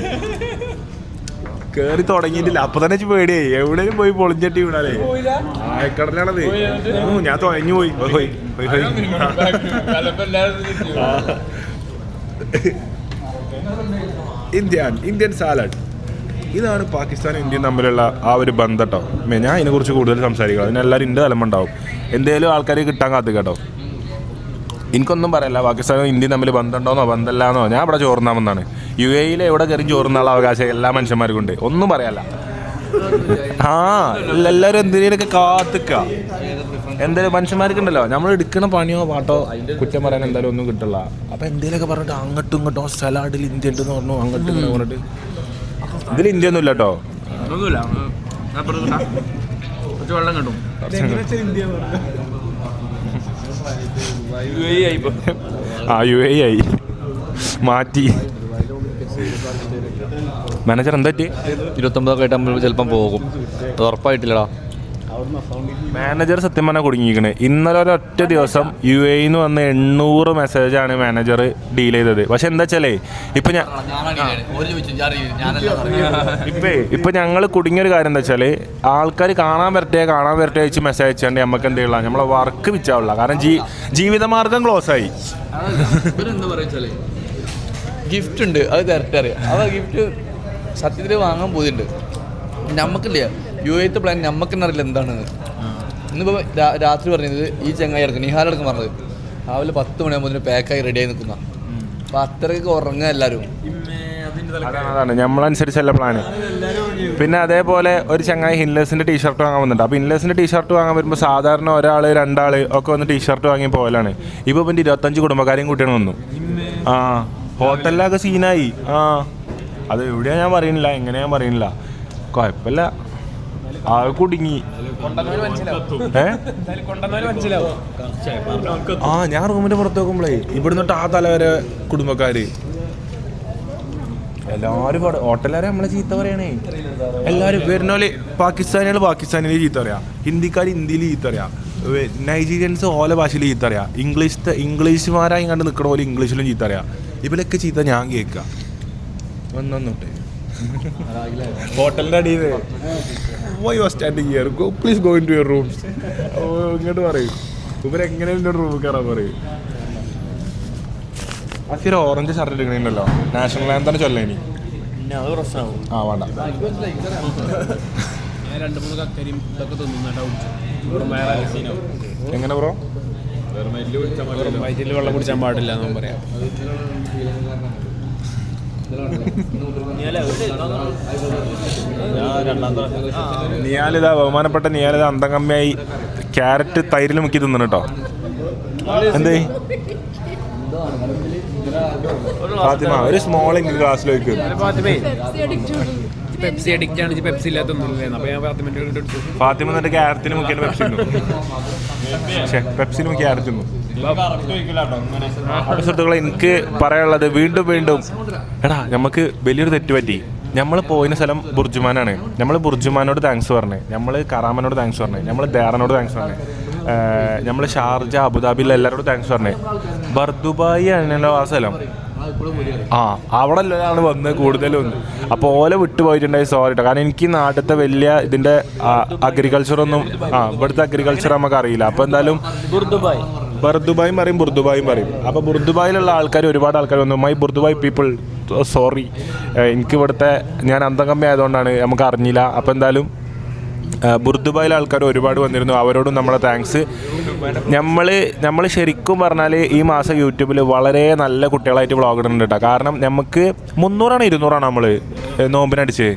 [SPEAKER 1] കേറി തുടങ്ങിയിട്ടില്ല. അപ്പൊ തന്നെ പേടിയായി. എവിടെയും പോയി പൊളിഞ്ഞിട്ട് വീണാലേ. ആയക്കടലാണത്. ഞാൻ തുഴഞ്ഞു പോയി. Indian salad. ഇതാണ് പാകിസ്ഥാനും ഇന്ത്യയും തമ്മിലുള്ള ആ ഒരു ബന്ധം കേട്ടോ. ഞാൻ അതിനെക്കുറിച്ച് കൂടുതൽ സംസാരിക്കണം. അതിനെല്ലാവരും ഇന്ത്യ തലമുണ്ടാവും. എന്തേലും ആൾക്കാർ കിട്ടാൻ കാത്തു കേട്ടോ. എനിക്കൊന്നും പറയല്ല പാകിസ്ഥാനും ഇന്ത്യയും തമ്മിൽ ബന്ധമുണ്ടോന്നോ ബന്ധമില്ലാന്നോ. ഞാൻ ഇവിടെ ചോറുന്നാമെന്നാണ്. UAE എവിടെ കയറി ചോറുന്നുള്ള അവകാശം എല്ലാ മനുഷ്യന്മാർക്കും ഉണ്ട്. ഒന്നും പറയല്ല. എല്ലാവരും എന്തിനൊക്കെ കാത്തിക്കുക. എന്തായാലും മനുഷ്യന്മാർക്ക് ഉണ്ടല്ലോ, നമ്മൾ എടുക്കണ പണിയോ പാട്ടോ കുറ്റം പറയാൻ എന്തായാലും ഒന്നും കിട്ടില്ല. അപ്പം എന്തെങ്കിലുമൊക്കെ പറഞ്ഞിട്ട് അങ്ങോട്ടും ഇങ്ങോട്ടോ സലാഡിൽ ഇന്ത്യ ഉണ്ടെന്ന് പറഞ്ഞു, അങ്ങോട്ടും ഇങ്ങനെ പറഞ്ഞിട്ട്. ഇതിൽ ഇന്ത്യ ഒന്നും ഇല്ല കേട്ടോ.
[SPEAKER 8] വെള്ളം കിട്ടും.
[SPEAKER 1] UAE ആയി മാറ്റി. മാനേജർ എന്താ പറ്റി?
[SPEAKER 8] 29 ആകുമ്പോൾ ചിലപ്പം പോകും. അത് ഉറപ്പായിട്ടില്ലടാ.
[SPEAKER 1] മാനേജർ സത്യം പറഞ്ഞാൽ കുടുങ്ങിയിരിക്കണേ. ഇന്നലെ ഒരൊറ്റ ദിവസം UAE വന്ന് 800 മെസ്സേജാണ് മാനേജർ ഡീൽ ചെയ്തത്. പക്ഷെ എന്താ വെച്ചാലേ ഇപ്പം ഞങ്ങൾ കുടുങ്ങിയൊരു കാര്യം എന്താ വെച്ചാൽ ആൾക്കാർ കാണാൻ വരട്ടെ വെച്ച് മെസ്സേജ് അയച്ചാണ്ട് നമുക്ക് എന്ത് ചെയ്യണം, നമ്മളെ വർക്ക് വിച്ചാവില്ല. കാരണം ജീവിതമാർഗം ക്ലോസ് ആയി.
[SPEAKER 8] എന്താ പറയുക, ഗിഫ്റ്റ് ഉണ്ട്, അത് കറക്റ്റ് അറിയാം. ആ ഗിഫ്റ്റ് സത്യത്തിൽ വാങ്ങാൻ പോയിട്ടുണ്ട്. നമുക്കില്ല UAE പ്ലാൻ, നമുക്ക് തന്നെ അറിയില്ല എന്താണെന്ന്. ഇന്നിപ്പോൾ രാത്രി പറഞ്ഞത് ഈ ചങ്ങായി ഇറക്കും, നിഹാലടക്കം പറഞ്ഞത് രാവിലെ 10 മണിയാകുമ്പോൾ പാക്കായി റെഡിയായി നിൽക്കുന്ന. അപ്പോൾ അത്രയ്ക്ക് ഉറങ്ങുക എല്ലാവരും.
[SPEAKER 1] അതാണ് നമ്മളനുസരിച്ചല്ല പ്ലാന്. പിന്നെ അതേപോലെ ഒരു ചങ്ങായി ഹിൻലെസിൻ്റെ ടീഷർട്ട് വാങ്ങാൻ വന്നിട്ടുണ്ട്. അപ്പോൾ ഹിൻലെസിൻ്റെ ടീഷർട്ട് വാങ്ങാൻ വരുമ്പോൾ സാധാരണ ഒരാൾ 2 ആൾ ഒക്കെ വന്ന് ടീഷർട്ട് വാങ്ങി പോകലാണ്. ഇപ്പോൾ പിന്നെ 25 കുടുംബക്കാരെയും കൂട്ടിയാണ് വന്നു. ഹോട്ടലിലൊക്കെ സീനായി. അത് എവിടെയാണ് ഞാൻ പറയുന്നില്ല, എങ്ങനെയാ പറയുന്നില്ല, കുഴപ്പമില്ല. ആ കുടുങ്ങി. ആ ഞാൻ റൂമിന്റെ പുറത്ത് നോക്കുമ്പോഴേ ഇവിടുന്നിട്ട് ആ തല വരെ കുടുംബക്കാര് എല്ലാവരും ഹോട്ടലുകാരെ നമ്മളെ ചീത്ത പറയണേ. എല്ലാവരും വരുന്നോലെ പാകിസ്ഥാനികൾ പാകിസ്ഥാനിൽ ചീത്ത പറയാം, ഹിന്ദിക്കാർ ഹിന്ദിയിൽ ചീത്ത പറയാം, നൈജീരിയൻസ് ഓല ഭാഷയിൽ ചീത്ത പറയാം, ഇംഗ്ലീഷുമാരായി കണ്ട് നിൽക്കണ പോലെ ഇംഗ്ലീഷിലും ചീത്ത പറയാം. ഇവരൊക്കെ ചീത്ത ഞാൻ കേൾക്കാം വന്നോട്ടെ. ഹോട്ടലിൻ്റെ അടിയിൽ why was standing here, go please go into your rooms. ഇങ്ങോട്ട് പറയും ഇവരെങ്ങനെ എൻ്റെ റൂമിൽ കയറാൻ പറയും. അതൊരു ഓറഞ്ച് ഷർട്ട് എടുക്കണല്ലോ, നാഷണൽ ആന്തം ചൊല്ലേനി. ആ വേണ്ട, എങ്ങനെ ബ്രോ
[SPEAKER 2] വയറ്റിൽ വെള്ളം കുടിച്ചാൻ പാടില്ല എന്നും പറയാം.
[SPEAKER 1] നിയാലിതാ ബഹുമാനപ്പെട്ട നിയാലിതാ അന്തം കമ്മിയായി ക്യാരറ്റ് തൈരിൽ മുക്കി തിന്നണം കേട്ടോ. എന്തേ ഫാത്തിമ ഒരു സ്മോൾ ഗ്ലാസ്സിൽ വയ്ക്കും.
[SPEAKER 2] പെപ്സി അഡിക്റ്റ് ആണ്, പെപ്സി ഇല്ലാത്തൊന്നുമില്ല. അപ്പൊ ഞാൻ
[SPEAKER 1] ഫാത്തിമ എന്നിട്ട് ക്യാരറ്റിന് മുക്കിയിട്ട് പെപ്സി പെപ്സിന് മുക്കി ക്യാരറ്റ് തിന്നു. അപ്പോൾ സുഹൃത്തുക്കളെ എനിക്ക് പറയാനുള്ളത് വീണ്ടും വീണ്ടും എടാ നമുക്ക് വലിയൊരു തെറ്റ് പറ്റി. നമ്മൾ പോയിന്ന സ്ഥലം ബുർജുമാനാണ്. നമ്മൾ ബുർജുമാനോട് താങ്ക്സ് പറഞ്ഞേ, നമ്മൾ കറാമനോട് താങ്ക്സ് പറഞ്ഞേ, നമ്മൾ ദേറനോട് താങ്ക്സ് പറഞ്ഞേ, നമ്മൾ ഷാർജ അബുദാബിയിൽ എല്ലാവരോടും താങ്ക്സ് പറഞ്ഞേ. ബർദുബായി ആണല്ലോ ആ സ്ഥലം. ആ അവിടെ എല്ലാമാണ് വന്ന് കൂടുതലും. അപ്പോൾ ഓല വിട്ടുപോയിട്ടുണ്ടായി, സോറി കേട്ടോ. കാരണം എനിക്ക് നാട്ടിലത്തെ വലിയ ഇതിൻ്റെ അഗ്രികൾച്ചറൊന്നും ഇവിടുത്തെ അഗ്രികൾച്ചർ നമുക്ക് അറിയില്ല. അപ്പോൾ എന്തായാലും ബർദുബായും പറയും ബുർദുബായും പറയും. അപ്പോൾ ബുർദുബായിലുള്ള ആൾക്കാർ ഒരുപാട് ആൾക്കാർ വന്നു. മൈ ബുർദുബായ് പീപ്പിൾ സോറി, എനിക്ക് ഇവിടുത്തെ ഞാൻ അന്തം കമ്മി ആയതുകൊണ്ടാണ് നമുക്ക് അറിഞ്ഞില്ല. അപ്പോൾ എന്തായാലും ബുർദുബായിലെ ആൾക്കാർ ഒരുപാട് വന്നിരുന്നു, അവരോടും നമ്മളെ താങ്ക്സ്. നമ്മൾ ശരിക്കും പറഞ്ഞാൽ ഈ മാസം യൂട്യൂബിൽ വളരെ നല്ല കുട്ടികളായിട്ട് വ്ളോഗ് ഇടുന്നുണ്ട് കേട്ടോ. കാരണം നമുക്ക് 300 200 നമ്മൾ നോമ്പിനടിച്ച്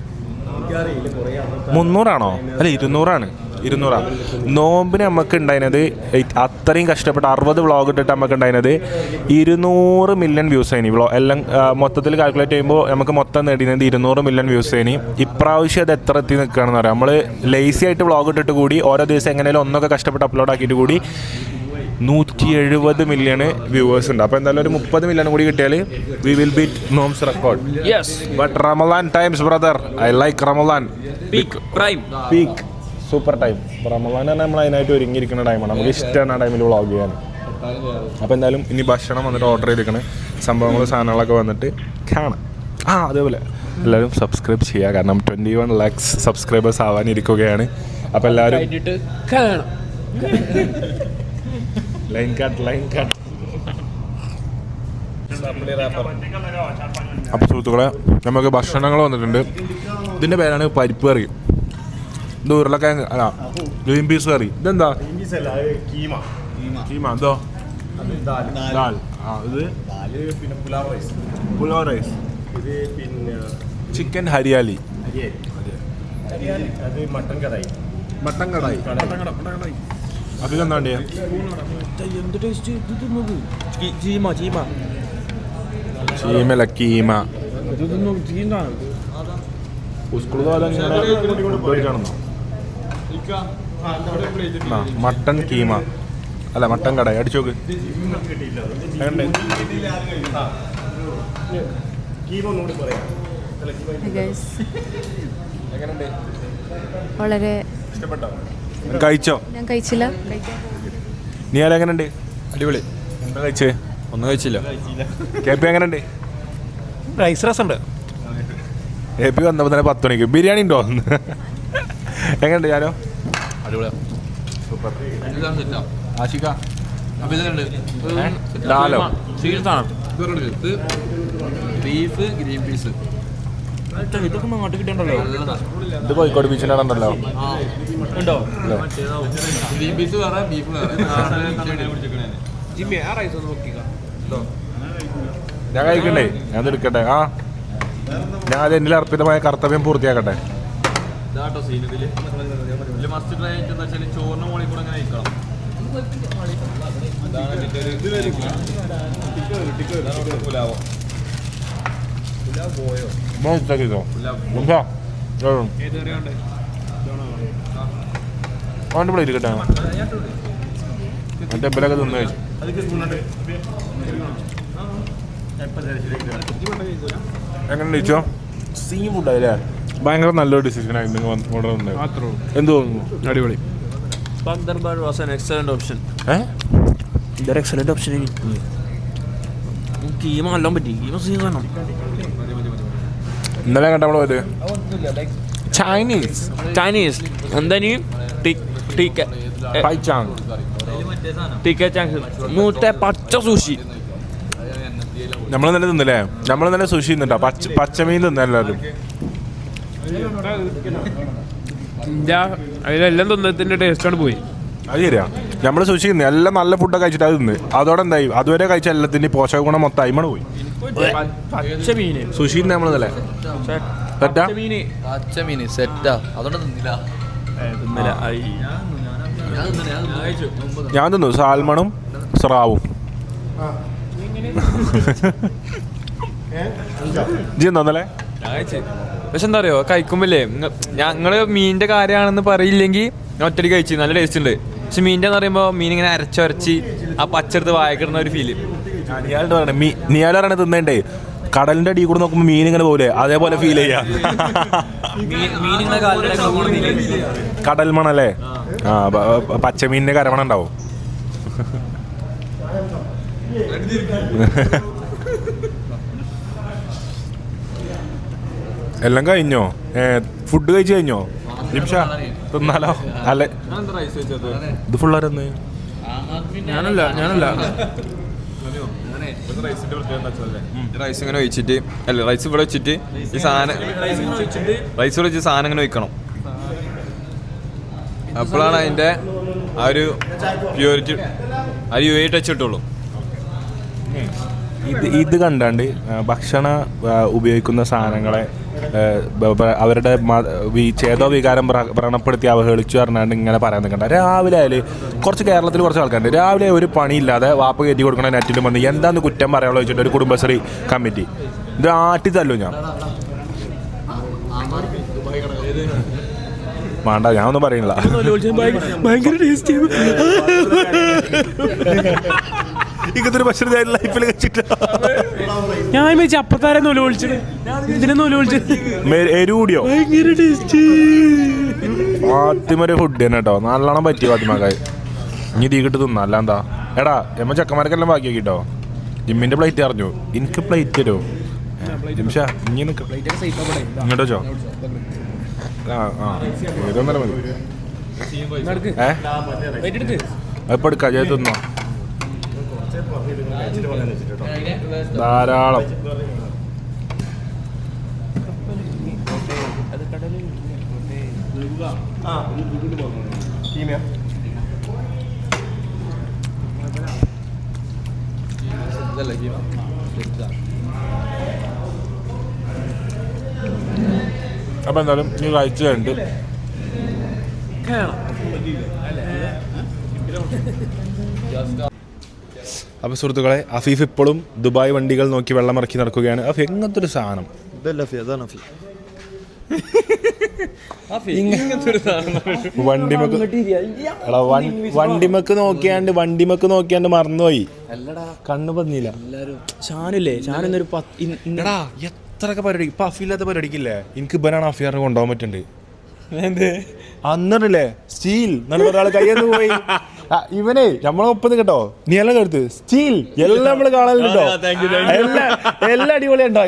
[SPEAKER 1] 300 അല്ല 200 നോമ്പിന് നമുക്ക് ഉണ്ടായിരുന്നത് അത്രയും കഷ്ടപ്പെട്ട് 60 വ്ളോഗ് ഇട്ടിട്ട് നമുക്ക് ഉണ്ടായിരുന്നത് 200 മില്യൺ വ്യൂസ് ആയിനി. എല്ലാം മൊത്തത്തിൽ കാൽക്കുലേറ്റ് ചെയ്യുമ്പോൾ നമുക്ക് മൊത്തം നേടിയത് 200 മില്യൺ വ്യൂസ് ആയിനി. ഇപ്രാവശ്യം അത് എത്ര എത്തി നിൽക്കുകയാണെന്ന് പറയാം. നമ്മൾ ലേസി ആയിട്ട് വ്ളോഗ് ഇട്ടിട്ട് കൂടി ഓരോ ദിവസം എങ്ങനെയാലും ഒന്നൊക്കെ കഷ്ടപ്പെട്ട് അപ്ലോഡ് ആക്കിയിട്ട് കൂടി 170 മില്യൺ വ്യൂവേഴ്സ് ഉണ്ട്. അപ്പോൾ എന്തായാലും ഒരു 30 മില്യൺ കൂടി കിട്ടിയാൽ we will beat norms record. But Ramadan times brother, I like Ramadan peak super time. Ramadan നമ്മൾ അതിനായിട്ട് ഒരുങ്ങിയിരിക്കുന്ന ടൈമാണ്, നമുക്ക് ഇഷ്ടമാണ് ആ ടൈമിൽ വ്ളോഗ് ചെയ്യാൻ. അപ്പോൾ എന്തായാലും ഇനി ഭക്ഷണം വന്നിട്ട് ഓർഡർ ചെയ്തിരിക്കണേ, സംഭവങ്ങൾ സാധനങ്ങളൊക്കെ വന്നിട്ട് കാണാം. അതേപോലെ എല്ലാവരും സബ്സ്ക്രൈബ് ചെയ്യുക, കാരണം 21 lakhs സബ്സ്ക്രൈബേഴ്സ് ആവാനിരിക്കുകയാണ്. അപ്പോൾ എല്ലാവരും ലൈൻ കാട്ട്. അപ്പോൾ സുഹൃത്തുക്കളെ നമുക്ക് ഭക്ഷണങ്ങൾ വന്നിട്ടുണ്ട്. ഇതിൻ്റെ പേരാണ് പരിപ്പ് കറി. ഇത് ഉരുളക്കിഴങ്ങ് അല്ല ഗ്രീൻ പീസ് കറി. ഇതെന്താ കീമ എന്തോ ദാൽ. ഇത് പുലാവ് റൈസ്. ഇത് പിന്നെ ചിക്കൻ ഹരിയാലി. മട്ടൻ കടായി. അധികം എന്താ വേണ്ടിയ ചീമല കീമ മട്ടൻ കീമ അല്ല മട്ടൻ കടായി. അടിച്ചു നോക്ക്.
[SPEAKER 9] വളരെ
[SPEAKER 1] ഇഷ്ടപ്പെട്ടോ? കഴിച്ചോ?
[SPEAKER 9] ഞാൻ കഴിച്ചില്ല.
[SPEAKER 1] നീ ആല എങ്ങനെയുണ്ട്? അടിപൊളി. എന്താ കഴിച്ചേ?
[SPEAKER 8] ഒന്നും കഴിച്ചില്ല.
[SPEAKER 1] കേപ്പി എങ്ങനെയുണ്ട്?
[SPEAKER 2] റൈസ് രസമുണ്ട്.
[SPEAKER 1] കേപ്പി വന്നപ്പോൾ തന്നെ 10 മണിക്ക് ബിരിയാണി ഉണ്ടോ? എങ്ങനെയുണ്ട്? ഞാനോ
[SPEAKER 8] അടിപൊളിയാ,
[SPEAKER 1] super.
[SPEAKER 8] Aashiq beef green peas ഇതൊക്കെ അങ്ങോട്ട് കിട്ടണ്ടല്ലോ.
[SPEAKER 1] ഇത് കോഴിക്കോട് ബീച്ചിലാണല്ലോ.
[SPEAKER 8] ഗ്രീൻ പീസ് വേറെ ബീഫ് വേറെ.
[SPEAKER 1] ഞാൻ കഴിക്കണ്ടേ? ഞാൻ എടുക്കട്ടെ. ഞാൻ അത് എന്നിൽ അർപ്പിതമായ കർത്തവ്യം പൂർത്തിയാക്കട്ടെ.
[SPEAKER 8] ഇതാട്ടോ സീൻ. ഇതിൽ മസ്റ്റ് ട്രൈ ആയിട്ട് എന്താ വെച്ചാൽ ചോറിന് മുകളിൽ കൂടെ അങ്ങനെ കഴിക്കണം. പുലാവോ
[SPEAKER 1] അവൻ്റെ പ്ലേറ്റ് കിട്ടാ മറ്റേ എപ്പോഴൊക്കെ തിന്നു കഴിച്ചു. എങ്ങനെ ചോദിച്ചോ? സീ ഫുഡായില്ലേ? ഭയങ്കര നല്ലൊരു ഡിസിഷനായിരുന്നു എന്ത് തോന്നുന്നു?
[SPEAKER 2] അടിപൊളി.
[SPEAKER 10] Darbar was an excellent option.
[SPEAKER 2] ഇതൊരു എക്സലന്റ് ഓപ്ഷൻ. കീമ നല്ലോണം പറ്റി. കീമ സീ കാണണം.
[SPEAKER 1] ഇന്നലെ കണ്ട നമ്മൾ പോയത് ചൈനീസ്
[SPEAKER 10] എന്താ നീ പച്ച സൂഷി
[SPEAKER 1] നമ്മൾ തന്നെ തിന്നില്ലേ? നമ്മൾ തന്നെ സുഷി തിന്നിട്ടാ. പച്ചമീൻ തിന്ന എല്ലാവരും.
[SPEAKER 2] അതിലെല്ലാം തിന്നതിന്റെ ടേസ്റ്റാണ് പോയി.
[SPEAKER 1] അത് ശരിയാ. നമ്മൾ സുഷി തിന്നു, എല്ലാം നല്ല ഫുഡൊക്കെ കഴിച്ചിട്ട് അത് തിന്ന്. അതോടെ എന്തായി? അതുവരെ കഴിച്ച എല്ലാത്തിൻ്റെ പോഷക ഗുണം മൊത്തം അയിമണ് പോയി. സുഷി നമ്മളല്ലേ സെറ്റാ?
[SPEAKER 8] പച്ചമീന് സെറ്റാ. അതുകൊണ്ട് തിന്നില്ല.
[SPEAKER 1] ഞാൻ തിന്നു സാൽമണും സ്രാവും. ജി എന്താന്നല്ലേ?
[SPEAKER 10] പക്ഷെ എന്താ അറിയോ, കഴിക്കുമ്പോല്ലേ ഞങ്ങള് മീനിന്റെ കാര്യമാണെന്ന് പറയില്ലെങ്കിൽ ഞാൻ ഒറ്റയ്ക്ക് കഴിച്ചു. നല്ല ടേസ്റ്റ് ഉണ്ട്. പക്ഷെ മീനിന്റെ എന്ന് പറയുമ്പോൾ മീൻ ഇങ്ങനെ അരച്ചൊരച്ച് ആ പച്ചെടുത്ത് വായിക്കിടുന്ന ഒരു ഫീല്.
[SPEAKER 1] നിയാൽ പറയണ തിന്നേണ്ടേ കടലിന്റെ അടിയിൽ കൂടെ നോക്കുമ്പോ മീൻ ഇങ്ങനെ പോലെ അതേപോലെ ഫീൽ ചെയ്യാ. കടൽ മണല്ലേ? ആ പച്ചമീനിന്റെ കരമണ ഉണ്ടാവും. എല്ലാം കഴിഞ്ഞോ? ഫുഡ് കഴിച്ചു കഴിഞ്ഞോ? ജിംഷ തിന്നാലോ? അല്ലെ ഇത് ഫുള്ളാരെന്ന്?
[SPEAKER 2] ഞാനല്ല
[SPEAKER 10] റൈസ് ഇങ്ങനെ ഒഴിച്ചിട്ട് അല്ല റൈസ് ഇവിടെ വെച്ചിട്ട് ഈ സാധനം റൈസ് ഇവിടെ വെച്ച് സാധനം ഇങ്ങനെ വെക്കണം. അപ്പോഴാണ് അതിൻ്റെ ആ ഒരു പ്യൂരിറ്റി ആ യു ടച്ച് കിട്ടുള്ളൂ.
[SPEAKER 1] ഇത് കണ്ടാണ്ട് ഭക്ഷണ ഉപയോഗിക്കുന്ന സാധനങ്ങളെ അവരുടെ ചേതോ വികാരം വ്രണപ്പെടുത്തി അവഹേളിച്ചു പറഞ്ഞാണ്ട് ഇങ്ങനെ പറയാൻ നിൽക്കണ്ട. രാവിലെ ആയാലും കുറച്ച് കേരളത്തിൽ കുറച്ച് ആൾക്കാരുണ്ട് രാവിലെ ഒരു പണിയില്ലാതെ വാപ്പ കയറ്റി കൊടുക്കണ നെറ്റിലും വന്ന് എന്താന്ന് കുറ്റം പറയാനുള്ള വെച്ചിട്ട് ഒരു കുടുംബശ്രീ കമ്മിറ്റി ഇത് ആട്ടി തല്ലു. ഞാൻ വേണ്ട, ഞാനൊന്നും പറയണില്ല. ഭയങ്കര ടേസ്റ്റ് ഇങ്ങനത്തെ ഒരു ഭക്ഷണം ഞാൻ ലൈഫിൽ കഴിച്ചിട്ട്
[SPEAKER 2] ഞാൻ അപ്പത്താരെ നൂല് വിളിച്ചത് ഇതിനെ നൂല് വിളിച്ചത്
[SPEAKER 1] എരൂടിയോ? ഭയങ്കര ടേസ്റ്റ്. ഫാത്തിമൊരു ഫുഡ് തന്നെ കേട്ടോ, നല്ലോണം പറ്റിയ ഫാത്തിമക്കായി. ഇനി തീ കിട്ട് തിന്നാ അല്ല എന്താ? എടാ എമ്മ ചെക്കന്മാർക്കെല്ലാം ബാക്കി ആക്കിട്ടോ. ജിമ്മിന്റെ പ്ലേറ്റ് അറിഞ്ഞു, എനിക്ക് പ്ലേറ്റ് തരുമോ? ജിംഷ ഇനി ഇങ്ങോട്ടോ ചോ. ഇതൊന്നല്ല മതി. എപ്പോൾ എടുക്കാം? ചെയ്ത് തിന്നോ ധാരാളം. അപ്പം എന്തായാലും നീ കഴിച്ചുണ്ട്. അപ്പോൾ സുഹൃത്തുക്കളെ, അഫീഫ് ഇപ്പോഴും ദുബായ് വണ്ടികൾ നോക്കി വെള്ളമിറക്കി നടക്കുകയാണ്. അഫ് എങ്ങനത്തെ ഒരു സാധനം വണ്ടിമക്ക് നോക്കിയാണ്ട് മറന്നുപോയി. കണ്ണു പന്നില്ല.
[SPEAKER 2] ഷാനില്ലേ? ഷാനൊരു
[SPEAKER 1] എത്രയൊക്കെ പരിപാടി ഇപ്പൊ അഫില്ലാത്ത പരിപാടിക്കില്ലേ? എനിക്ക് ഇവനാണ് അഫിയാറിനെ കൊണ്ടുപോകാൻ പറ്റുന്നുണ്ട്. അന്നറില്ലേ സ്റ്റീൽ ഒരാൾ കയ്യെന്ന് പോയി. ഇവനെ നമ്മളൊപ്പം കേട്ടോ, നീ എല്ലാം കരുത്ത് സ്റ്റീൽ എല്ലാം നമ്മള് കാണലുണ്ടോ? എല്ലാം അടിപൊളിയുണ്ടോ?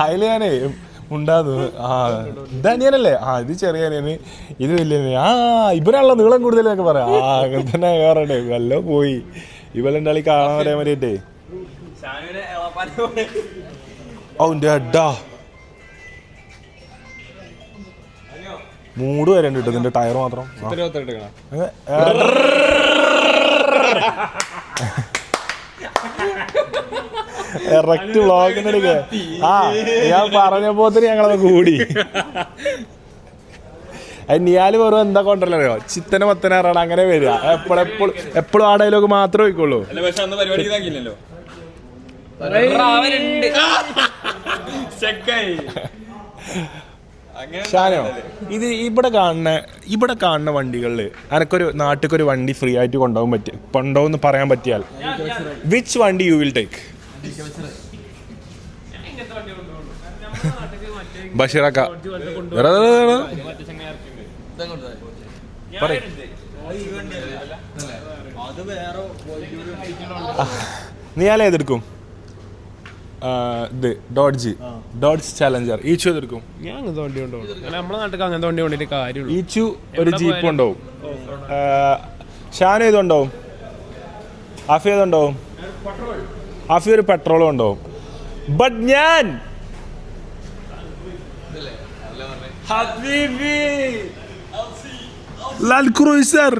[SPEAKER 1] അതില് ഞാനേ ഉണ്ടാന്നു. ഇത് അനിയനല്ലേ? ഇത് ചെറിയ അനിയന്, ഇത് വലിയ അനിയന്. ഇവനാണല്ലോ നീളം കൂടുതലൊക്കെ പറയാം. അങ്ങനെ തന്നെ വേറെ വല്ലോ പോയി ഇവലെന്താളി കാണാൻ പറയാൻ വേണ്ടിട്ടേ. ഓന്റെ അഡാ മൂട് വരണ്ട് കിട്ടും നിന്റെ ടയർ മാത്രം. കറക്റ്റ് വ്ളോഗിന്റെ എടുക്ക. ഞാൻ പറഞ്ഞപ്പോത്തിന് ഞങ്ങളത് കൂടി. അത് നിയാല് വെറും എന്താ കൊണ്ടല്ലോ ചിത്തനെ മത്തനാറാണ് അങ്ങനെ വരിക. എപ്പോഴും ആ ഡയലോഗ് മാത്രമേ വയ്ക്കുള്ളൂ. ഷാനോ, ഇത് ഇവിടെ കാണുന്ന വണ്ടികളിൽ എനക്കൊരു നാട്ടിലൊരു വണ്ടി ഫ്രീ ആയിട്ട് കൊണ്ടുപോകുമെന്ന് പറയാൻ പറ്റിയാൽ വിച്ച് വണ്ടി യു വിൽ ടേക്ക്? ബഷീറാക്ക നീ ഏതെടുക്കും? ഇത് ഡോഡ്ജ് ചാലഞ്ചർ. ഈച്ചു ഏതെടുക്കും?
[SPEAKER 2] ഞാൻ അങ്ങനത്തെ വണ്ടി കൊണ്ടുപോകും. നമ്മളെ നാട്ടിൽ അങ്ങനത്തെ വണ്ടി കൊണ്ടിട്ട് കാര്യമുള്ളൂ.
[SPEAKER 1] ഈച്ചു ഒരു ജീപ്പ് കൊണ്ടുപോകും. ഷാൻ ഏതുണ്ടാവും? ആഫി ഏതുണ്ടാവും? ആഫി ഒരു പെട്രോൾ കൊണ്ടുപോകും. ബട്ട് ഞാൻ ലാൽ ക്രൂയിസർ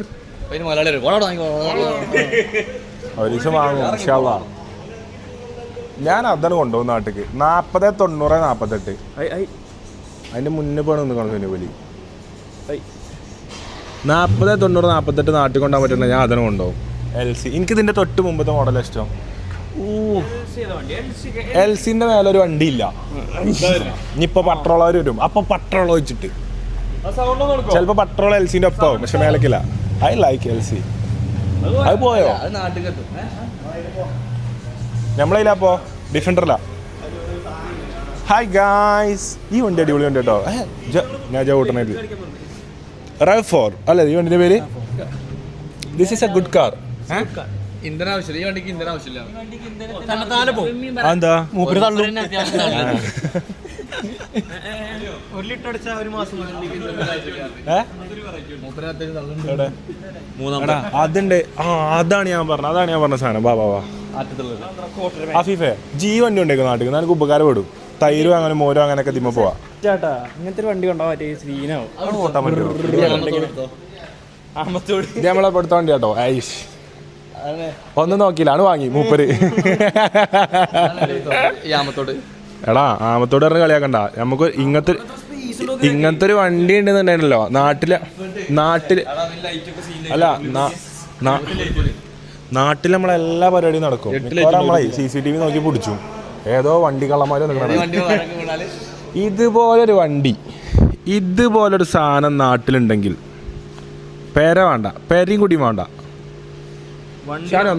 [SPEAKER 1] ഒരു ദിവസം വാങ്ങും ഇൻഷാ അല്ലാഹ്. ഞാൻ അതാണ് കൊണ്ടുപോകും നാട്ടിക്ക്. 40, 90, 48. അതിന്റെ മുന്നേ പോകണം ഒന്ന് കാണുന്നു വലി 40, 90, 48 നാട്ടിൽ കൊണ്ടുപോകാൻ പറ്റുന്ന ഞാൻ അതിനെ കൊണ്ടുപോകും. LC. എനിക്ക് ഇതിന്റെ തൊട്ട് മുമ്പത്തെ മോഡൽ ഇഷ്ടം. LCന്റെ മേലെ ഒരു വണ്ടി ഇല്ല. ഇനിയിപ്പോ പട്രോളർ വരും, അപ്പൊ പട്രോൾ വെച്ചിട്ട് ചിലപ്പോ പട്രോൾ LCന്റെ ഒപ്പാവും, പക്ഷെ മേലക്കില്ല. I like LC. അത് പോയോ നമ്മളതിലപ്പോ ഡിഫൻഡറില്ല. ഹായ് ഗായ്സ്, ഈ വണ്ടി അടിപൊളി വണ്ടി കേട്ടോ. ഞാൻ കൂട്ടണത് RAV4 അല്ലേ ഈ വണ്ടിന്റെ പേര്? This is A good car.
[SPEAKER 8] ഇന്ധന ആവശ്യമില്ല ഈ വണ്ടിക്ക്, ഇന്ധന ആവശ്യമില്ല.
[SPEAKER 1] എന്താ അതുണ്ട്. അതാണ് ഞാൻ പറഞ്ഞ സാധനം. ബാബാ അഫീഫേ, ജി വണ്ടി ഉണ്ടേക്കും നാട്ടിൽ, എനിക്ക് ഉപകാരപ്പെടും. തൈരും അങ്ങനെ മോരോ അങ്ങനെയൊക്കെ തിമ്മ പോവാ.
[SPEAKER 2] ചേട്ടാ ഇങ്ങനത്തെ ഒരു വണ്ടി കൊണ്ടുപോകാൻ പറ്റിയ സീനാവും.
[SPEAKER 1] ഓട്ടാൻ പറ്റുമോ? ഇത് നമ്മളെ പെടുത്ത വണ്ടി കേട്ടോ. ഐഷ് ഒന്നും നോക്കിയില്ലാണ് വാങ്ങി മൂപ്പര്. എടാ ആമത്തോട് പറഞ്ഞ് കളിയാക്കണ്ട. നമുക്ക് ഇങ്ങനത്തെ ഒരു വണ്ടി ഉണ്ടെന്നുണ്ടായിരുന്നല്ലോ നാട്ടില് അല്ല നാട്ടിൽ നമ്മളെല്ലാ പരിപാടിയും നടക്കും. നമ്മളെ CCTV നോക്കി പിടിച്ചു ഏതോ വണ്ടി കള്ളന്മാര് നിൽക്കണം. ഇതുപോലൊരു സാധനം നാട്ടിലുണ്ടെങ്കിൽ വേണ്ട, പേരയും കൂടിയും വേണ്ട.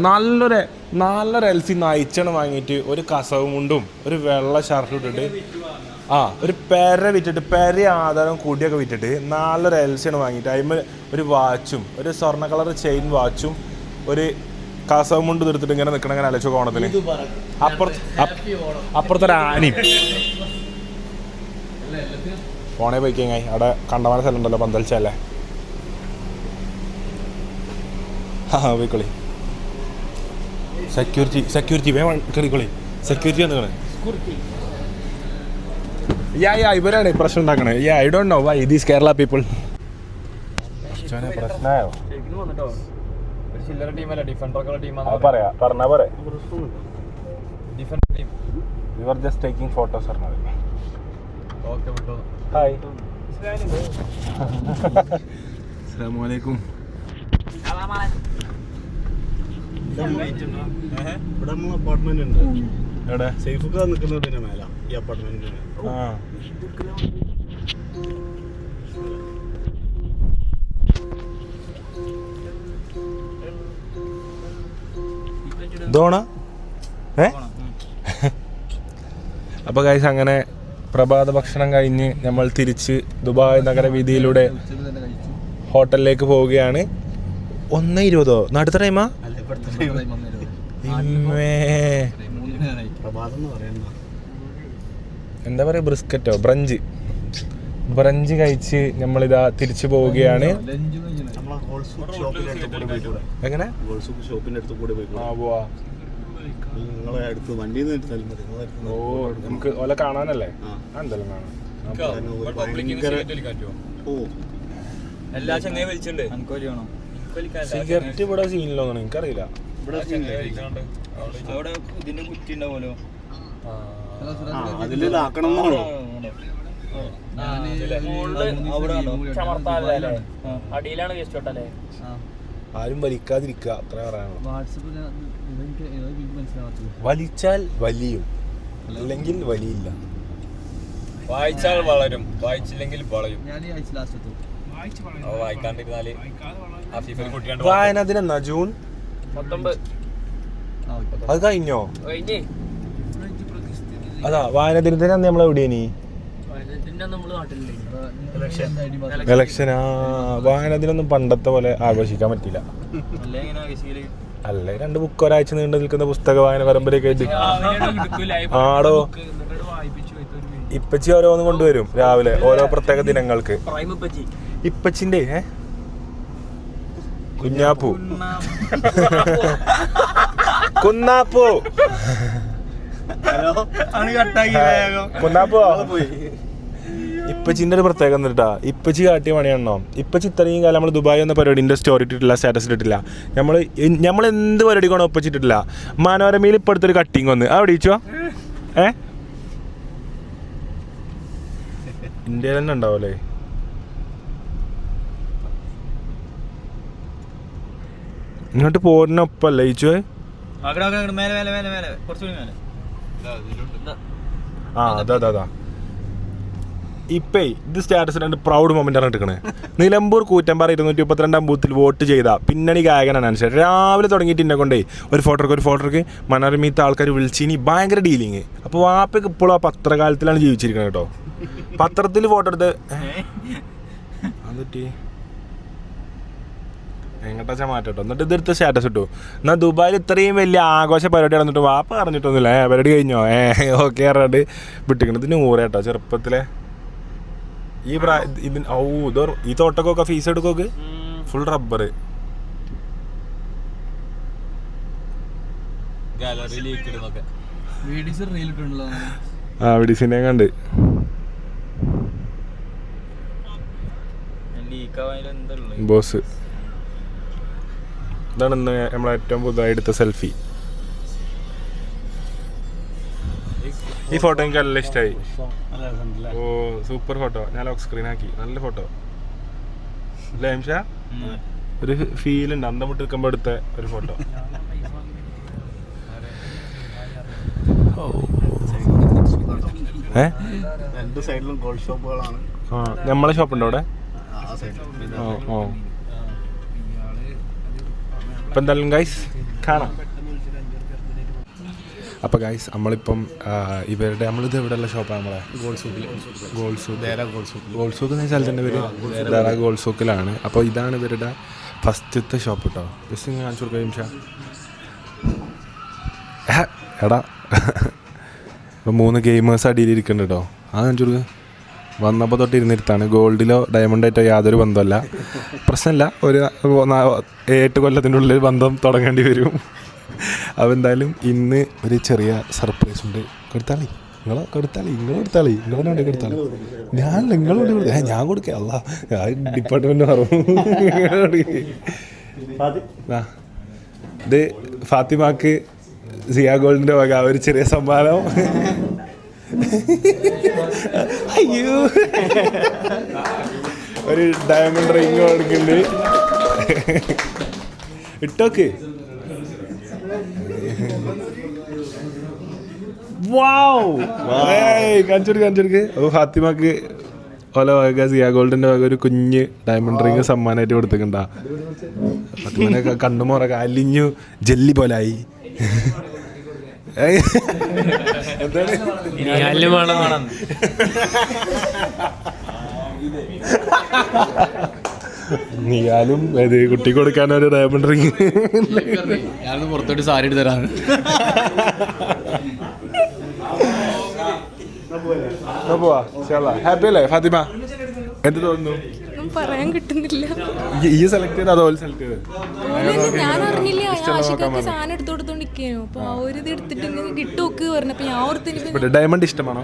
[SPEAKER 1] നല്ലൊരു LC നയിച്ചണം വാങ്ങിയിട്ട് ഒരു കസവ് മുണ്ടും ഒരു വെള്ള ഷർട്ടും ഇട്ടിട്ട് ഒരു പെര വിറ്റിട്ട് പെര ആധാരം കൂടിയൊക്കെ വിറ്റിട്ട് നല്ലൊരു LC വാങ്ങിയിട്ട് അതിന് ഒരു വാച്ചും ഒരു സ്വർണ്ണ കളർ ചെയിൻ വാച്ചും ഒരു കസവ് മുണ്ട് തീർത്തിട്ട് ഇങ്ങനെ നിൽക്കണം. അങ്ങനെ അലച്ചു കോണത്തിന് അപ്പുറത്തൊരു ആനയും ഫോണേ പോയിക്കായി. അവിടെ കണ്ടമാന സ്ഥലം ഉണ്ടല്ലോ പന്തൽച്ചല്ലേ. പോയിക്കോളി. സെക്യൂരിറ്റി കറിക്കോളി. സെക്യൂരിറ്റി വന്നിക്കണേ. ഇവരാണ് പ്രശ്നം ഉണ്ടാക്കണേ. I don't know why these Kerala people. പ്രശ്നമായോ? പറയാ പറഞ്ഞാ പോരെ. We were just taking photos. Hi. Assalamu alaikum.
[SPEAKER 5] ഇവിടെ അപ്പാർട്ട്മെന്റ് ഉണ്ട്. എവിടെ? സേഫുകാർ നിൽക്കുന്നതിന്റെ മേല ഈ അപ്പാർട്ട്മെന്റിന്.
[SPEAKER 1] അപ്പോൾ ഗൈസ് അങ്ങനെ പ്രഭാത ഭക്ഷണം കഴിഞ്ഞ് നമ്മൾ തിരിച്ച് ദുബായ് നഗരവീതിയിലൂടെ ഹോട്ടലിലേക്ക് പോവുകയാണ്. 1:20 നാട്ടിലത്തെ ടൈമാ? എന്താ പറയുക, ബ്രിസ്ക്കറ്റോ ബ്രഞ്ച് കഴിച്ച് നമ്മളിതാ തിരിച്ചു പോവുകയാണ്. എങ്ങനെ
[SPEAKER 5] ഷോപ്പിന്റെ അടുത്ത് കൂടെ പോവാ. നിങ്ങളെ അടുത്ത് വണ്ടി
[SPEAKER 1] നമുക്ക് ഓല കാണാനല്ലേ? എന്തെല്ലാം കാണാം. സിഗരറ്റ് ഇവിടെ സീനിലോ എനിക്കറിയില്ല. ആരും വലിക്കാതിരിക്കുക, അത്ര പറയാനുള്ളൂ. വലിച്ചാൽ വലിയും, അല്ലെങ്കിൽ വലിയില്ല.
[SPEAKER 10] വായിച്ചാൽ വളരും, വായിച്ചില്ലെങ്കിൽ വളയും.
[SPEAKER 8] ഞാൻ ഈ ആഴ്ച ലാസ്റ്റ് എത്തും.
[SPEAKER 10] വായിക്കാണ്ടിരുന്നാല്
[SPEAKER 1] വായന ദിനം എന്നാ? ജൂൺ
[SPEAKER 10] 19.
[SPEAKER 1] അത് കഴിഞ്ഞോ? അതാ വായന ദിനത്തിന് അന്ന് നമ്മളെവിടെയാണ്? ഇലക്ഷൻ. വായന ദിനൊന്നും പണ്ടത്തെ പോലെ ആഘോഷിക്കാൻ പറ്റില്ല. അല്ലേ 2 ബുക്ക് ഒരാഴ്ച നീണ്ടു നിൽക്കുന്ന പുസ്തക വായന പരമ്പരയൊക്കെ ആയിട്ട് ആടോ. ഇപ്പച്ചി ഓരോന്ന് കൊണ്ടുവരും രാവിലെ ഓരോ പ്രത്യേക ദിനങ്ങൾക്ക്. ഇപ്പച്ചിന്റെ കുഞ്ഞാപ്പൂ കുന്നാപ്പൂ കുന്നാപ്പൂ. ഇപ്പച്ചിന്റെ ഒരു പ്രത്യേകം എന്നിട്ടാ, ഇപ്പച്ചി കാട്ടിയ പണിയാണോ. ഇപ്പച്ചി ഇത്രയും കാലം നമ്മൾ ദുബായ് എന്ന പരിപാടിന്റെ സ്റ്റോറി ഇട്ടിട്ടില്ല, സ്റ്റാറ്റസ് ഇട്ടിട്ടില്ല. നമ്മൾ എന്ത് പരിപാടിക്കാണോ ഒപ്പിച്ചിട്ടില്ല. മനോരമയിൽ ഇപ്പൊ അടുത്തൊരു കട്ടിങ് വന്ന് അവിടെ ഇച്ചോ ഇന്ത്യയിൽ തന്നെ ഉണ്ടാവല്ലേ. ഇങ്ങോട്ട് പോരിനൊപ്പല്ലേ ഇച്ചോ? അതാ ഇപ്പേ ഇത് സ്റ്റാറ്റസ് രണ്ട് പ്രൗഡ് മൊമെന്റ് ആണ് എടുക്കണേ. നിലമ്പൂർ കൂറ്റമ്പാറ 232 ബൂത്തിൽ വോട്ട് ചെയ്ത പിന്നണി ഗായകനാണ് അനുസരിച്ച് രാവിലെ തുടങ്ങിയിട്ട് എന്നെ കൊണ്ടേ ഒരു ഫോട്ടോക്ക് മനോരമീത്ത ആൾക്കാർ വിളിച്ചിനി ഭയങ്കര ഡീലിങ്. അപ്പോൾ വാപ്പയ്ക്ക് ഇപ്പോഴും ആ പത്രകാലത്തിലാണ് ജീവിച്ചിരിക്കുന്നത് കേട്ടോ. പത്രത്തിൽ ഫോട്ടോ എടുത്ത് അതെറ്റി എങ്ങോട്ടാ മാറ്റട്ടോ. എന്നിട്ട് ഇതെടുത്ത് സ്റ്റാറ്റസ് ഇട്ടു. എന്നാൽ ദുബായിൽ ഇത്രയും വലിയ ആഘോഷ പരിപാടി നടന്നിട്ട് വാപ്പ പറഞ്ഞിട്ടൊന്നുമില്ല. പരിപാടി കഴിഞ്ഞോ ഓക്കെ പറഞ്ഞിട്ട് വിട്ടിക്കണത്. ഇതിന് 100 കേട്ടോ ചെറുപ്പത്തിലെ. ഈ ഈ തോട്ടക്കൊക്കെ ഫീസ് എടുക്കൊക്കെ ഫുൾ റബ്ബർ. വീഡിയോസിനെ കണ്ട് ബോസ്. ഇതാണ് ഇന്ന് നമ്മളെ ഏറ്റവും പുതുതായി എടുത്ത സെൽഫി. ഈ ഫോട്ടോ എനിക്ക് നല്ല ഇഷ്ടമായി. ഓ സൂപ്പർ ഫോട്ടോ. ഞാൻ ലോക്ക് സ്ക്രീൻ ആക്കി. നല്ല ഫോട്ടോ അല്ലേ ഹംഷ? ഒരു ഫീൽ ഉണ്ട്. അന്തം വിട്ട് നിൽക്കുമ്പോൾ എടുത്ത ഒരു ഫോട്ടോ. നമ്മളെ ഷോപ്പുണ്ടോ അവിടെ? അപ്പം എന്തായാലും ഗൈസ് കാണാം. അപ്പോൾ ഗൈസ് നമ്മളിപ്പം ഇവരുടെ നമ്മളിത് എവിടെയുള്ള ഷോപ്പാണ് നമ്മളെ ഗോൾഡ് സൂക്ക് എന്ന സ്ഥലത്തിൻ്റെ പേര് ദേറ ഗോൾഡ് സൂക്കിലാണ്. അപ്പോൾ ഇതാണ് ഇവരുടെ ഫസ്റ്റത്തെ ഷോപ്പ് കേട്ടോ. ജസ്റ്റ് ഇങ്ങനെ കാണിച്ചു കൊടുക്കാം നിമിഷം. എടാ ഇപ്പം 3 ഗെയിമേഴ്സ് അടിയിലിരിക്കുന്നുണ്ട് കേട്ടോ. ആ കാണിച്ചു കൊടുക്കുക. വന്നപ്പോൾ തൊട്ട് ഇരുന്നിരുത്താണ്. ഗോൾഡിലോ ഡയമണ്ടായിട്ടോ യാതൊരു ബന്ധമല്ല. പ്രശ്നമില്ല. ഒരു 8 കൊല്ലത്തിൻ്റെ ഉള്ളിൽ ബന്ധം തുടങ്ങേണ്ടി വരും. അപ്പോൾ എന്തായാലും ഇന്ന് ഒരു ചെറിയ സർപ്രൈസ് ഉണ്ട്. കൊടുത്താളി നിങ്ങൾ ഞാൻ കൊടുക്കുക. അല്ല ഡിപ്പാർട്ട്മെന്റ് പറഞ്ഞു. ഇത് ഫാത്തിമാക്ക് സിയ ഗോൾഡിന്റെ വക ഒരു ചെറിയ സമ്മാനം. അയ്യോ ഒരു ഡയമണ്ട് റിങ് കൊടുക്കുന്നുണ്ട്. ഇട്ടോക്ക്. കാണിച്ചെടുക്ക്. അപ്പോൾ ഫാത്തിമക്ക് ഓല വക സിയ ഗോൾഡിന്റെ വക ഒരു കുഞ്ഞ് ഡയമണ്ട് റിങ് സമ്മാനമായിട്ട് കൊടുത്തിട്ടുണ്ട. ഫാത്തിമനെ കണ്ണുമോറൊക്കെ അലിഞ്ഞു ജെല്ലി പോലായി. നീയാലും കുട്ടി കൊടുക്കാനൊരു ഡയമണ്ട് റിങ്.
[SPEAKER 8] ഞാനൊന്ന് പുറത്തോട്ട് സാരി എടുത്ത് തരാണ്.
[SPEAKER 1] ഹാപ്പി അല്ലേ ഫാത്തിമ? എന്ത് തോന്നുന്നു?
[SPEAKER 9] പറയാൻ കിട്ടുന്നില്ല.
[SPEAKER 1] ഈ സെലക്ട് ചെയ്ത് അതോ സെലക്ട് ചെയ്ത്?
[SPEAKER 9] ഞാൻ അറിഞ്ഞില്ല. ആശിക്കൊക്കെ സാധനം എടുത്തു കൊടുത്തോണ്ടിരിക്കുന്നു. അപ്പൊ ആ ഒരു ഇത് എടുത്തിട്ട് കിട്ടുമൊക്കെ പറഞ്ഞപ്പോ ഞാൻ ഓർത്തിന്
[SPEAKER 1] ഡയമണ്ട് ഇഷ്ടമാണോ?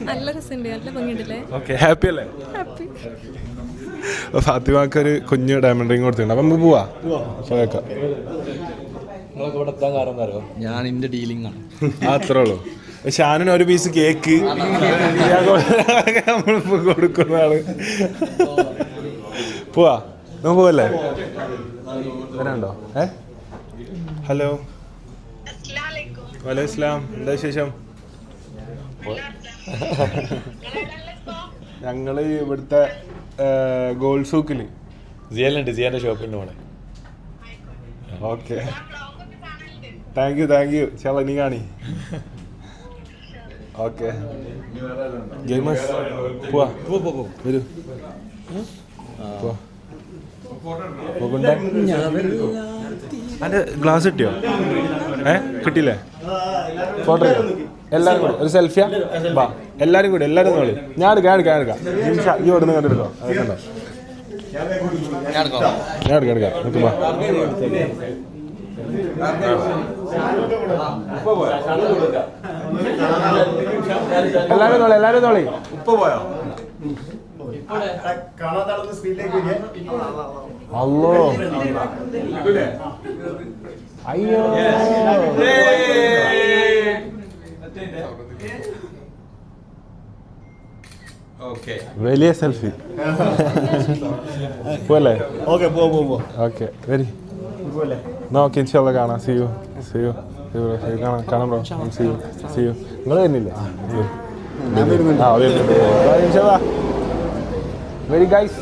[SPEAKER 9] നല്ല രസമുണ്ട്. നല്ല ഭംഗിയുണ്ടല്ലേ?
[SPEAKER 1] ഓക്കെ ഹാപ്പി അല്ലേ? ഫാത്തിമക്ക് ഒരു കുഞ്ഞ് ഡയമണ്ട് റിങ് കൊടുത്തിട്ടുണ്ട്. അപ്പം നമുക്ക് പോവാ.
[SPEAKER 8] ഞാൻ എന്റെ ഡീലിംഗ് ആണ്.
[SPEAKER 1] അത്രേ ഉള്ളൂ. ഷാനിന് ഒരു പീസ് കേക്ക് നമ്മളിപ്പോ കൊടുക്കുന്നതാണ്. പോവാ നമുക്ക് പോവല്ലേ? വരാണ്ടോ? ഹലോ വലൈക്കും സ്ലാം. എന്താ വിശേഷം? ഞങ്ങള് ഇവിടുത്തെ ഗോൾഡ് സൂക്കില്
[SPEAKER 5] സിയാലുണ്ട്, സിയാൻ്റെ ഷോപ്പിൻ്റെ മോളെ.
[SPEAKER 1] ഓക്കെ, താങ്ക് യു ചേട്ടാ, നീ കാണി. ഓക്കെ ഗെയിമേഴ്സ് പോവാ, വരൂ അതിന്റെ ഗ്ലാസ് കിട്ടിയോ? കിട്ടിയില്ലേ? ഫോട്ടോ എല്ലാരും കൂടി ഒരു സെൽഫിയാ? വാ എല്ലാരും കൂടി, എല്ലാരും നോളി. ഞാൻ എടുക്കാം ഈ ഓടുന്ന കണ്ടെടുക്കാം. അതൊക്കെ ഞാൻ എടുക്കാം നിൽക്കുമ്പോ എല്ലാരും നോളി. ഉപ്പ പോയോ? അല്ലോ അയ്യോ വലിയ സെൽഫി പോലെ.
[SPEAKER 5] ഓക്കെ പോ.
[SPEAKER 1] ഓക്കെ വെരി നോക്കി ഇൻഷാല്ലാ കാണാം. സി യു കാണാം ബ്രോ. സി യു നിങ്ങൾ വരുന്നില്ല? ഇൻഷാല്ലാ. Very guys.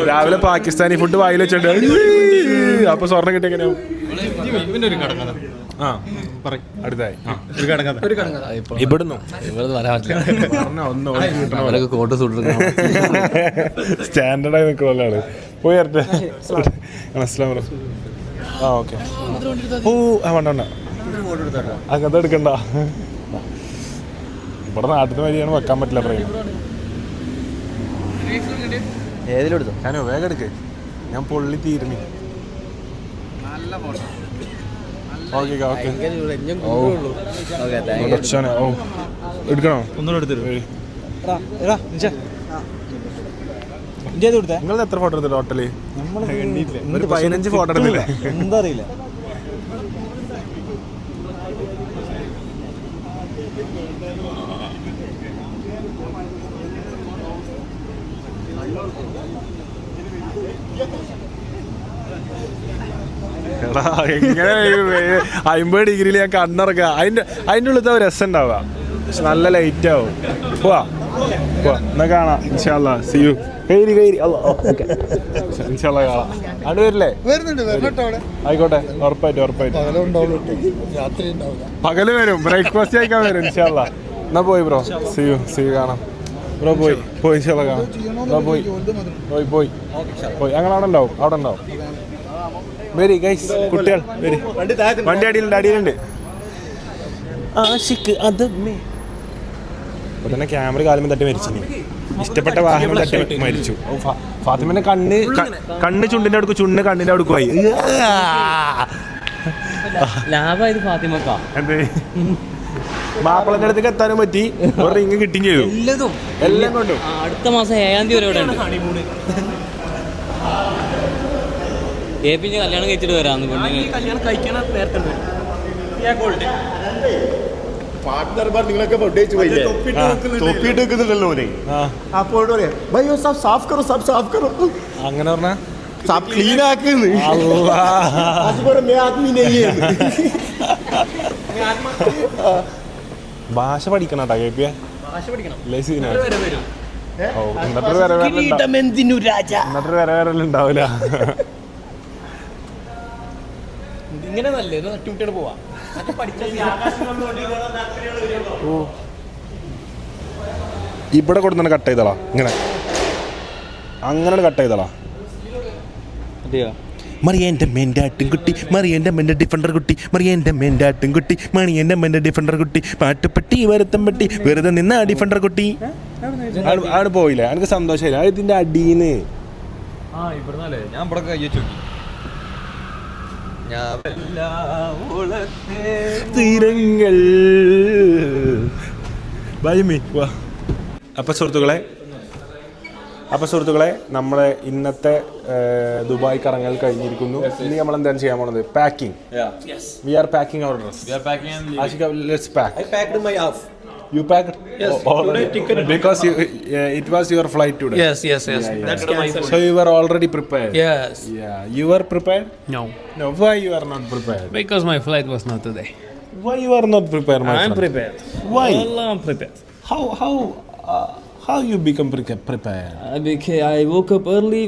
[SPEAKER 1] രാവിലെ പാകിസ്ഥാനി ഫുഡ് വായിൽ വെച്ചിട്ടുണ്ട്. അപ്പൊ സ്വർണ്ണം കിട്ടിയ എങ്ങനെയാവും? അടുത്തായി ഇവിടുന്നു സ്റ്റാൻഡേർഡായി നിൽക്കുന്നതാണ്. പോയി വരട്ടെ. ആ ഓക്കെ. വേണ്ട അങ്ങനത്തെ എടുക്കണ്ട. ഇവിടെ നാട്ടിൽ വരികയാണ് വെക്കാൻ പറ്റില്ല. പറയും
[SPEAKER 8] ഏതിലെടുത്തു?
[SPEAKER 1] ഞാനോ വേഗം എടുക്ക്. ഞാൻ പൊള്ളി തീരുന്നു. ഓക്കെ എടുക്കണോ? ഒന്നുകൂടെ എടുത്തിട്ട് നിങ്ങൾ എത്ര ഫോട്ടോ എടുത്തു ടോട്ടല്? 15 ഫോട്ടോ എടുത്തില്ലേ?
[SPEAKER 8] എന്താ അറിയില്ല.
[SPEAKER 1] എടാ എങ്ങനെ 50 ഡിഗ്രിയിൽ ഞാൻ കണ്ണിറക്കുക. അതിൻ്റെ ഉള്ളിലത്തെ രസം ഉണ്ടാവുക. പക്ഷെ നല്ല ലൈറ്റ് ആവും. പോവാ എന്നാ കാണാം. ഇൻഷാല്ലാ സി യു. ഇൻഷാല്ലാ കാണാം. അവിടെ വരില്ലേ? ആയിക്കോട്ടെ, ഉറപ്പായിട്ടും പകല് വരും. ബ്രേക്ക്ഫാസ്റ്റ് കഴിക്കാൻ വരും ഇൻഷാല്ലാ. എന്നാ പോയി ബ്രോ. സി യു കാണാം ബ്രോ. പോയി ഇൻഷാല്ലാ കാണാം. പോയി ഞങ്ങൾ അവിടെ ഉണ്ടാവും. വെരി ഗൈസ് കുട്ടികൾ വെരി. വണ്ടി അടിയിലുണ്ട്. ആഷിക്ക് അത് ഇപ്പൊ തന്നെ ക്യാമറ കാലുമ്പോൾ തട്ടി മരിച്ചു. ഇഷ്ടപ്പെട്ട വാഹനം തട്ടി മരിച്ചു. ഫാത്തിമന്റെ കണ്ണ് ചുണ്ടിന്റെ അടുക്ക്, ചുണ്ട് കണ്ണിന്റെ അടുക്ക് പോയി. എന്ത് മാപ്പിളന്റെ അടുത്തേക്ക് എത്താനും പറ്റി. ഒരു റിങ് കിട്ടുകയും ചെയ്തു. എല്ലാം കൊണ്ടും
[SPEAKER 11] അടുത്ത മാസം 7-ാം തീയതി വരെ പിന്നെ കല്യാണം കഴിച്ചിട്ട് വരാം.
[SPEAKER 8] കല്യാണം കഴിക്കാൻ നേരത്തെ
[SPEAKER 5] നിങ്ങളൊക്കെ തൊപ്പിട്ട് വെക്കുന്നുണ്ടല്ലോ. അപ്പോൾ
[SPEAKER 1] അങ്ങനെ പറഞ്ഞാ
[SPEAKER 5] ക്ലീൻ ആക്കുന്നു.
[SPEAKER 1] ഭാഷ പഠിക്കണം കേട്ടോ. കേൾപ്പിയ എന്നിട്ടൊരു വരവരലുണ്ടാവില്ല.
[SPEAKER 8] ഇങ്ങനെ നല്ലത് തട്ടുകുട്ടിയോട് പോവാ.
[SPEAKER 1] ഇവിടെ കൊടുത്തു കട്ട് ചെയ്തോളാം. അങ്ങനെ കട്ട് ചെയ്തോളാം. മറിയൻ്റെ മെൻ്റെ ആട്ടുംകുട്ടി, മറിയൻ്റെ മെൻ്റെ ഡിഫൻഡർ കുട്ടി, മറിയൻ്റെ മെൻ്റെ ആട്ടുംകുട്ടി, മണിയൻ്റെ മെൻ്റെ ഡിഫൻഡർ കുട്ടി, പാട്ടുപെട്ടി വരുത്തം പെട്ടി, വെറുതെ നിന്ന ഡിഫൻഡർ കുട്ടി. അവിടെ പോയില്ലേ? എനിക്ക് സന്തോഷമില്ല. ഇതിൻ്റെ അടീന്ന്
[SPEAKER 10] ഞാൻ ഇവിടെ കൈ വെച്ചു
[SPEAKER 1] തീരങ്ങൾ. അപ്പം സുഹൃത്തുക്കളെ നമ്മളെ ഇന്നത്തെ ദുബായ് കറങ്ങൽ കഴിഞ്ഞിരിക്കുന്നു. ഇനി നമ്മൾ എന്താണ് ചെയ്യാൻ പോണത്? Packing. We are packing our dress. Ashika, let's pack.
[SPEAKER 8] I packed my half.
[SPEAKER 1] You packed already ticket because it was your flight today.
[SPEAKER 11] Yes. That's cancelled.
[SPEAKER 1] So you were already prepared.
[SPEAKER 11] Yes.
[SPEAKER 1] Yeah. You were prepared?
[SPEAKER 2] No,
[SPEAKER 1] No. Why you are not prepared?
[SPEAKER 2] because my flight was not today.
[SPEAKER 1] Why you are not prepared, my
[SPEAKER 2] I'm
[SPEAKER 1] friend?
[SPEAKER 2] prepared.
[SPEAKER 1] Why?
[SPEAKER 2] I'm prepared.
[SPEAKER 1] How you become prepared?
[SPEAKER 11] I woke up early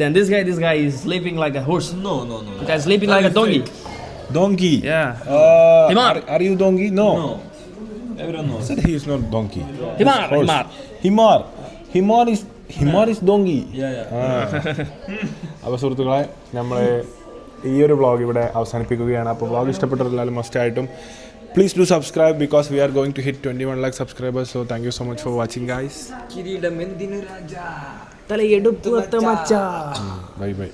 [SPEAKER 11] than this guy is sleeping like a horse. No. This guy is sleeping like a donkey.
[SPEAKER 1] Donkey.
[SPEAKER 11] Yeah.
[SPEAKER 1] Himar. Are you donkey? No.
[SPEAKER 11] Everyone knows.
[SPEAKER 1] Said he is not donkey.
[SPEAKER 11] Himar.
[SPEAKER 1] Himar is donkey. അപ്പോൾ സുഹൃത്തുക്കളെ നമ്മൾ ഈ ഒരു vlog ഇവിടെ അവസാനിപ്പിക്കുകയാണ്. അപ്പോൾ vlog ഇഷ്ടപ്പെട്ടവരെല്ലാവരും മസ്റ്റായിട്ടും please do subscribe because we are going to hit 21 lakh subscribers. So thank you so much for watching, guys.
[SPEAKER 11] കിരീടം എന്തിനു രാജാ തലയെടുപ്പ് മച്ചാ.
[SPEAKER 1] Bye bye.